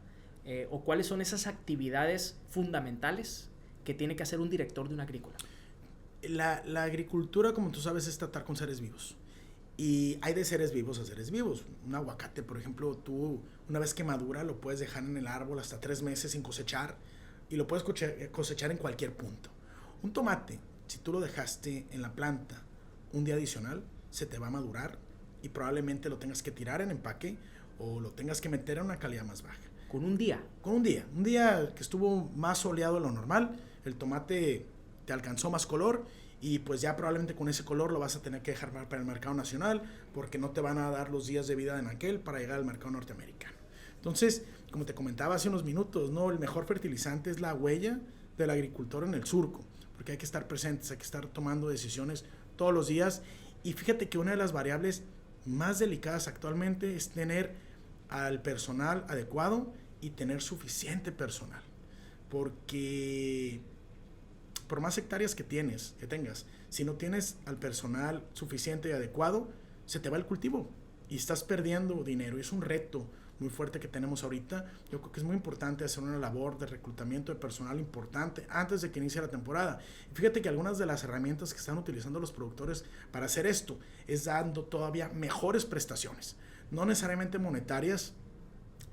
o cuáles son esas actividades fundamentales que tiene que hacer un director de una agrícola? La agricultura, como tú sabes, es tratar con seres vivos. Y hay de seres vivos a seres vivos. Un aguacate, por ejemplo, tú una vez que madura lo puedes dejar en el árbol hasta 3 meses sin cosechar y lo puedes cosechar en cualquier punto. Un tomate, si tú lo dejaste en la planta un día adicional, se te va a madurar y probablemente lo tengas que tirar en empaque o lo tengas que meter en una calidad más baja. ¿Con un día? Con un día. Un día que estuvo más soleado de lo normal, el tomate te alcanzó más color y pues ya probablemente con ese color lo vas a tener que dejar para el mercado nacional porque no te van a dar los días de vida en aquel para llegar al mercado norteamericano. Entonces, como te comentaba hace unos minutos, ¿no? El mejor fertilizante es la huella del agricultor en el surco, porque hay que estar presentes, hay que estar tomando decisiones todos los días. Y fíjate que una de las variables más delicadas actualmente es tener al personal adecuado y tener suficiente personal, porque por más hectáreas que tengas, si no tienes al personal suficiente y adecuado, se te va el cultivo y estás perdiendo dinero. Y es un reto muy fuerte que tenemos ahorita. Yo creo que es muy importante hacer una labor de reclutamiento de personal importante antes de que inicie la temporada. Y fíjate que algunas de las herramientas que están utilizando los productores para hacer esto es dando todavía mejores prestaciones, no necesariamente monetarias,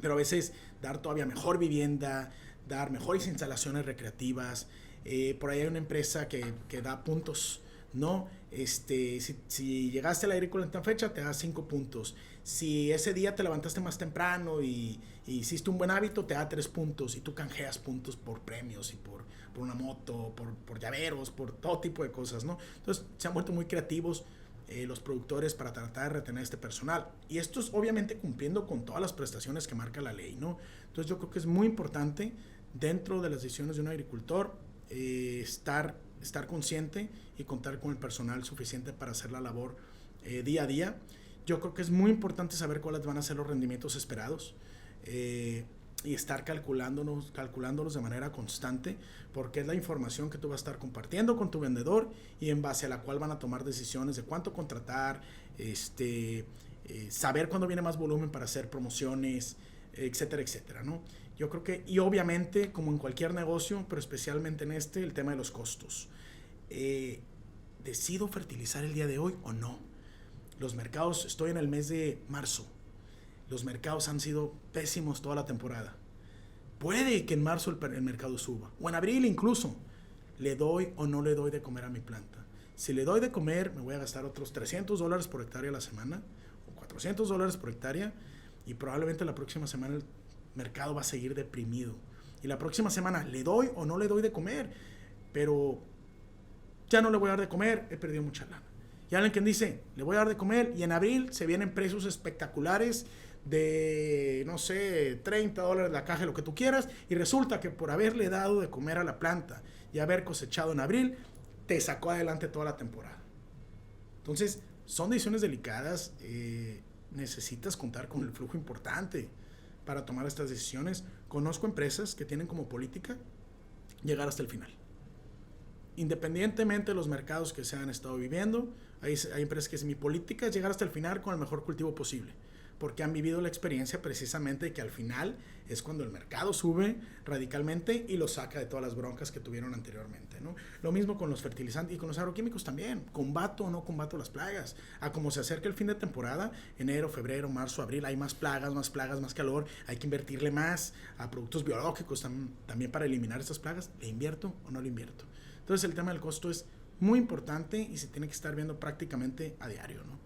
pero a veces dar todavía mejor vivienda, dar mejores instalaciones recreativas. Por ahí hay una empresa que da puntos, ¿no? Si llegaste a la agrícola en tal fecha, te da 5 puntos. Si ese día te levantaste más temprano y hiciste un buen hábito, te da 3 puntos. Y tú canjeas puntos por premios y por una moto, por llaveros, por todo tipo de cosas, ¿no? Entonces se han vuelto muy creativos los productores para tratar de retener este personal. Y esto es obviamente cumpliendo con todas las prestaciones que marca la ley, ¿no? Entonces yo creo que es muy importante dentro de las decisiones de un agricultor estar consciente y contar con el personal suficiente para hacer la labor día a día. Yo creo que es muy importante saber cuáles van a ser los rendimientos esperados y estar calculándolos de manera constante, porque es la información que tú vas a estar compartiendo con tu vendedor y en base a la cual van a tomar decisiones de cuánto contratar, saber cuándo viene más volumen para hacer promociones, etcétera, etcétera, ¿no? Yo creo que, y obviamente, como en cualquier negocio, pero especialmente en el tema de los costos. ¿Decido fertilizar el día de hoy o no? Los mercados, estoy en el mes de marzo. Los mercados han sido pésimos toda la temporada. Puede que en marzo el mercado suba, o en abril incluso. ¿Le doy o no le doy de comer a mi planta? Si le doy de comer, me voy a gastar otros $300 por hectárea a la semana, o $400 por hectárea, y probablemente la próxima semana el mercado va a seguir deprimido. Y la próxima semana, ¿le doy o no le doy de comer? Pero ya no le voy a dar de comer, he perdido mucha lana. Y alguien que dice, le voy a dar de comer, y en abril se vienen precios espectaculares de, no sé, $30 la caja, lo que tú quieras, y resulta que por haberle dado de comer a la planta y haber cosechado en abril, te sacó adelante toda la temporada. Entonces, son decisiones delicadas, necesitas contar con el flujo importante para tomar estas decisiones. Conozco empresas que tienen como política llegar hasta el final. Independientemente de los mercados que se han estado viviendo, hay empresas que mi política es llegar hasta el final con el mejor cultivo posible, porque han vivido la experiencia precisamente de que al final es cuando el mercado sube radicalmente y lo saca de todas las broncas que tuvieron anteriormente, ¿no? Lo mismo con los fertilizantes y con los agroquímicos también. ¿Combato o no combato las plagas? A como se acerca el fin de temporada, enero, febrero, marzo, abril, hay más plagas, más calor, hay que invertirle más a productos biológicos también para eliminar estas plagas. ¿Le invierto o no le invierto? Entonces el tema del costo es muy importante y se tiene que estar viendo prácticamente a diario, ¿no?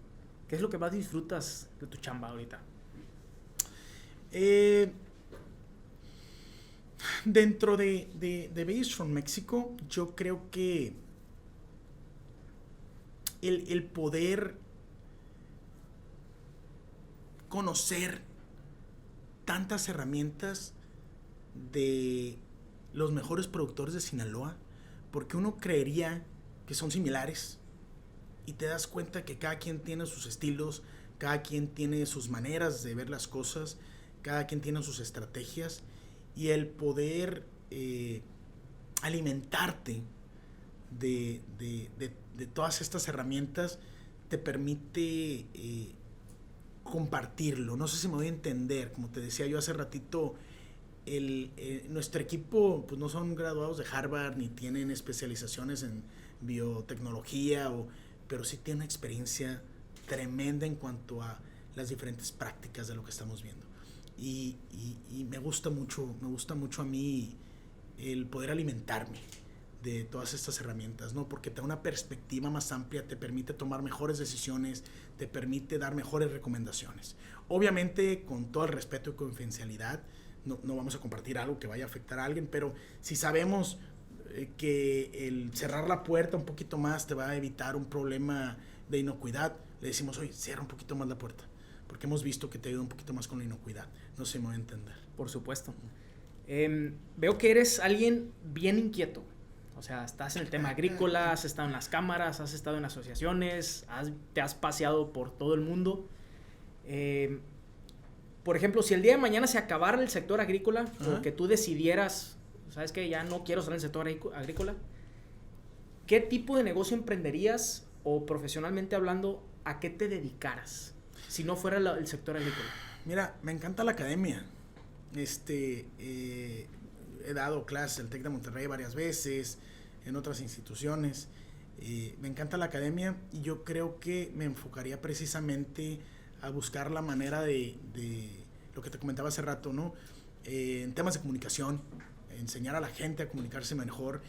¿Qué es lo que más disfrutas de tu chamba ahorita? Dentro de Veggies from Mexico, yo creo que el poder conocer tantas herramientas de los mejores productores de Sinaloa, porque uno creería que son similares y te das cuenta que cada quien tiene sus estilos, cada quien tiene sus maneras de ver las cosas, cada quien tiene sus estrategias, y el poder alimentarte de todas estas herramientas te permite compartirlo. No sé si me voy a entender. Como te decía yo hace ratito, nuestro equipo pues no son graduados de Harvard ni tienen especializaciones en biotecnología, pero sí tienen una experiencia tremenda en cuanto a las diferentes prácticas de lo que estamos viendo. Y me gusta mucho a mí el poder alimentarme de todas estas herramientas, ¿no? Porque te da una perspectiva más amplia, te permite tomar mejores decisiones, te permite dar mejores recomendaciones. Obviamente, con todo el respeto y confidencialidad, no vamos a compartir algo que vaya a afectar a alguien, pero si sabemos que el cerrar la puerta un poquito más te va a evitar un problema de inocuidad. Le decimos, oye, cierra un poquito más la puerta, porque hemos visto que te ayuda un poquito más con la inocuidad. No sé si me voy a entender. Por supuesto. Veo que eres alguien bien inquieto. O sea, estás en el tema agrícola, has estado en las cámaras, has estado en asociaciones, te has paseado por todo el mundo. Por ejemplo, si el día de mañana se acabara el sector agrícola, o que tú decidieras, ¿sabes qué? Ya no quiero estar en el sector agrícola. ¿Qué tipo de negocio emprenderías o profesionalmente hablando, a qué te dedicaras si no fuera el sector agrícola? Mira, me encanta la academia. He dado clases en el TEC de Monterrey varias veces, en otras instituciones. Me encanta la academia y yo creo que me enfocaría precisamente a buscar la manera de lo que te comentaba hace rato, ¿no? En temas de comunicación, enseñar a la gente a comunicarse mejor.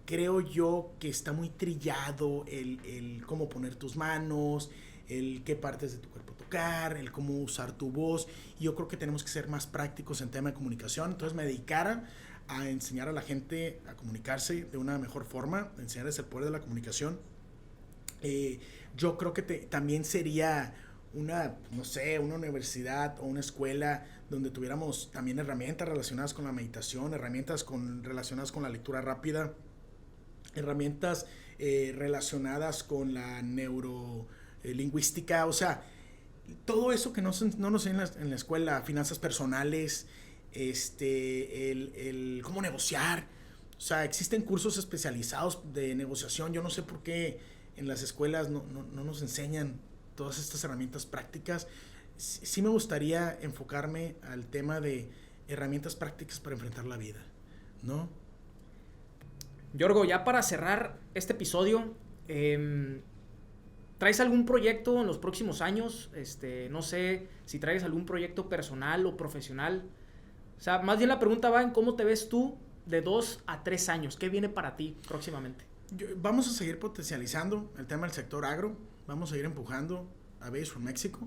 Creo yo que está muy trillado el cómo poner tus manos, el qué partes de tu cuerpo tocar, el cómo usar tu voz. Y yo creo que tenemos que ser más prácticos en tema de comunicación. Entonces me dedicara a enseñar a la gente a comunicarse de una mejor forma, enseñarles el poder de la comunicación. Yo creo que también sería una universidad o una escuela donde tuviéramos también herramientas relacionadas con la meditación, herramientas relacionadas con la lectura rápida, herramientas relacionadas con la neurolingüística, o sea, todo eso que no nos enseñan en la escuela, finanzas personales, el cómo negociar. O sea, existen cursos especializados de negociación. Yo no sé por qué en las escuelas no nos enseñan todas estas herramientas prácticas. Sí me gustaría enfocarme al tema de herramientas prácticas para enfrentar la vida, ¿no? Yorgo, ya para cerrar este episodio, ¿traes algún proyecto en los próximos años? No sé si traes algún proyecto personal o profesional. O sea, más bien la pregunta va en cómo te ves tú de 2 a 3 años. ¿Qué viene para ti próximamente? Vamos a seguir potencializando el tema del sector agro. Vamos a ir empujando a Veggies from Mexico.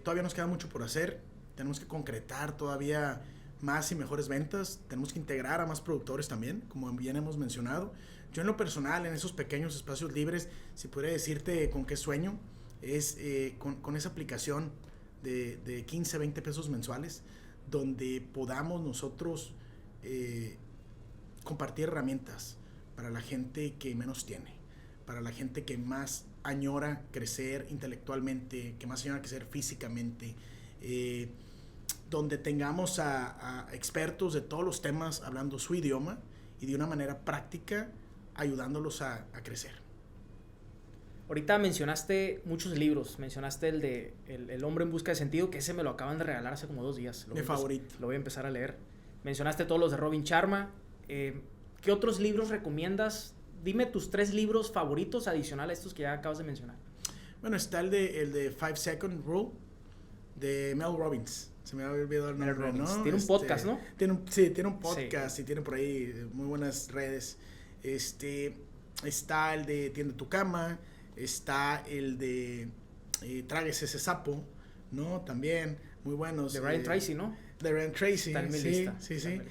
Todavía nos queda mucho por hacer. Tenemos que concretar todavía más y mejores ventas. Tenemos que integrar a más productores también, como bien hemos mencionado. Yo en lo personal, en esos pequeños espacios libres, si pudiera decirte con qué sueño, es con esa aplicación de 15, 20 pesos mensuales, donde podamos nosotros compartir herramientas para la gente que menos tiene, para la gente que más añora crecer intelectualmente, que más añora crecer físicamente, donde tengamos a expertos de todos los temas hablando su idioma y de una manera práctica ayudándolos a crecer. Ahorita mencionaste muchos libros, mencionaste el de El hombre en busca de sentido, que ese me lo acaban de regalar hace como 2 días. Mi favorito. Lo voy a empezar a leer. Mencionaste todos los de Robin Sharma. ¿Qué otros libros recomiendas? Dime tus 3 libros favoritos adicionales a estos que ya acabas de mencionar. Bueno, está el de 5 Second Rule de Mel Robbins. Se me había olvidado el nombre, ¿no? Tiene un podcast, ¿no? Tiene un podcast, sí. Y tiene por ahí muy buenas redes. Está el de Tiende tu cama. Está el de Tráguese ese sapo, ¿no? También, muy buenos. De Brian Tracy, ¿no? De Brian Tracy, está en mi lista. Sí.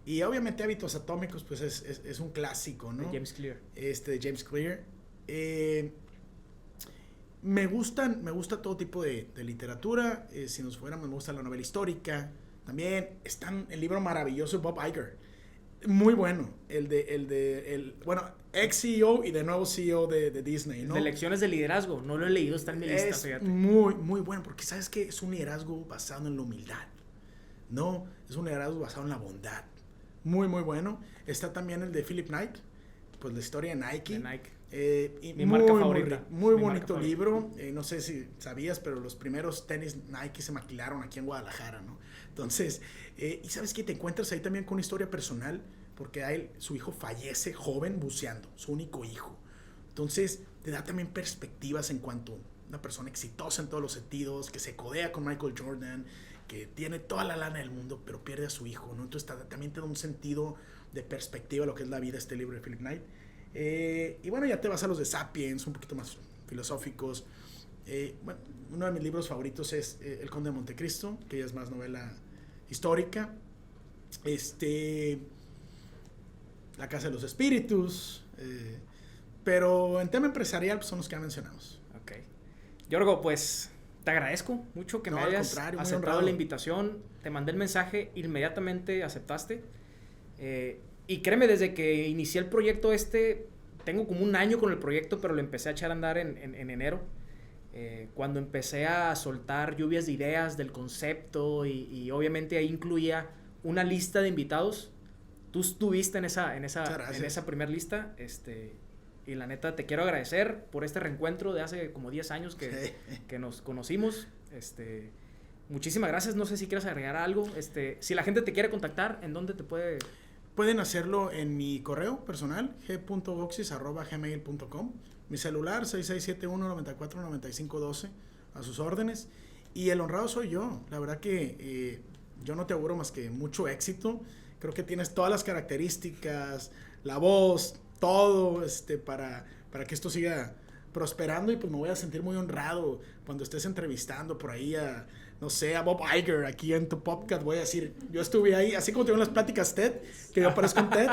Y obviamente Hábitos Atómicos, pues es un clásico, ¿no? De James Clear. De James Clear. Me gusta todo tipo de literatura. Si nos fuéramos, me gusta la novela histórica. También está el libro maravilloso de Bob Iger. Muy bueno. Ex CEO y de nuevo CEO de Disney, ¿no? De lecciones de liderazgo. No lo he leído, está en mi lista, fíjate. Muy, muy bueno, porque sabes que es un liderazgo basado en la humildad, ¿no? Es un liderazgo basado en la bondad. Muy, muy bueno. Está también el de Philip Knight, pues la historia de Nike. Mi marca favorita. Muy bonito libro. No sé si sabías, pero los primeros tenis Nike se maquilaron aquí en Guadalajara, ¿no? Entonces, y sabes que te encuentras ahí también con una historia personal, porque su hijo fallece joven buceando, su único hijo. Entonces, te da también perspectivas en cuanto a una persona exitosa en todos los sentidos, que se codea con Michael Jordan, que tiene toda la lana del mundo, pero pierde a su hijo, ¿no? Entonces, también te da un sentido de perspectiva a lo que es la vida, este libro de Philip Knight. Y bueno, ya te vas a los de Sapiens, un poquito más filosóficos. Bueno, uno de mis libros favoritos es El Conde de Montecristo, que ya es más novela histórica. la Casa de los Espíritus, pero en tema empresarial pues son los que ya mencionamos. Ok. Yorgo, pues te agradezco mucho que me hayas aceptado la invitación. Te mandé el mensaje, inmediatamente aceptaste. Y créeme, desde que inicié el proyecto tengo como un año con el proyecto, pero lo empecé a echar a andar en enero. Cuando empecé a soltar lluvias de ideas del concepto y obviamente ahí incluía una lista de invitados. Tú estuviste en esa primera lista, y la neta te quiero agradecer por este reencuentro de hace como 10 años que nos conocimos. Muchísimas gracias. No sé si quieres agregar algo. Si la gente te quiere contactar, ¿en dónde te puede...? Pueden hacerlo en mi correo personal, g.boxis@gmail.com. Mi celular, 6671-949512, a sus órdenes. Y el honrado soy yo. La verdad que yo no te auguro más que mucho éxito. Creo que tienes todas las características, la voz, todo para que esto siga prosperando, y pues me voy a sentir muy honrado cuando estés entrevistando por ahí a Bob Iger aquí en tu podcast. Voy a decir, yo estuve ahí, así como tengo las pláticas TED, que yo aparezco en TED,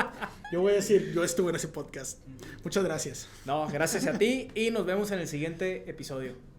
yo voy a decir, yo estuve en ese podcast. Muchas gracias. No, gracias a ti y nos vemos en el siguiente episodio.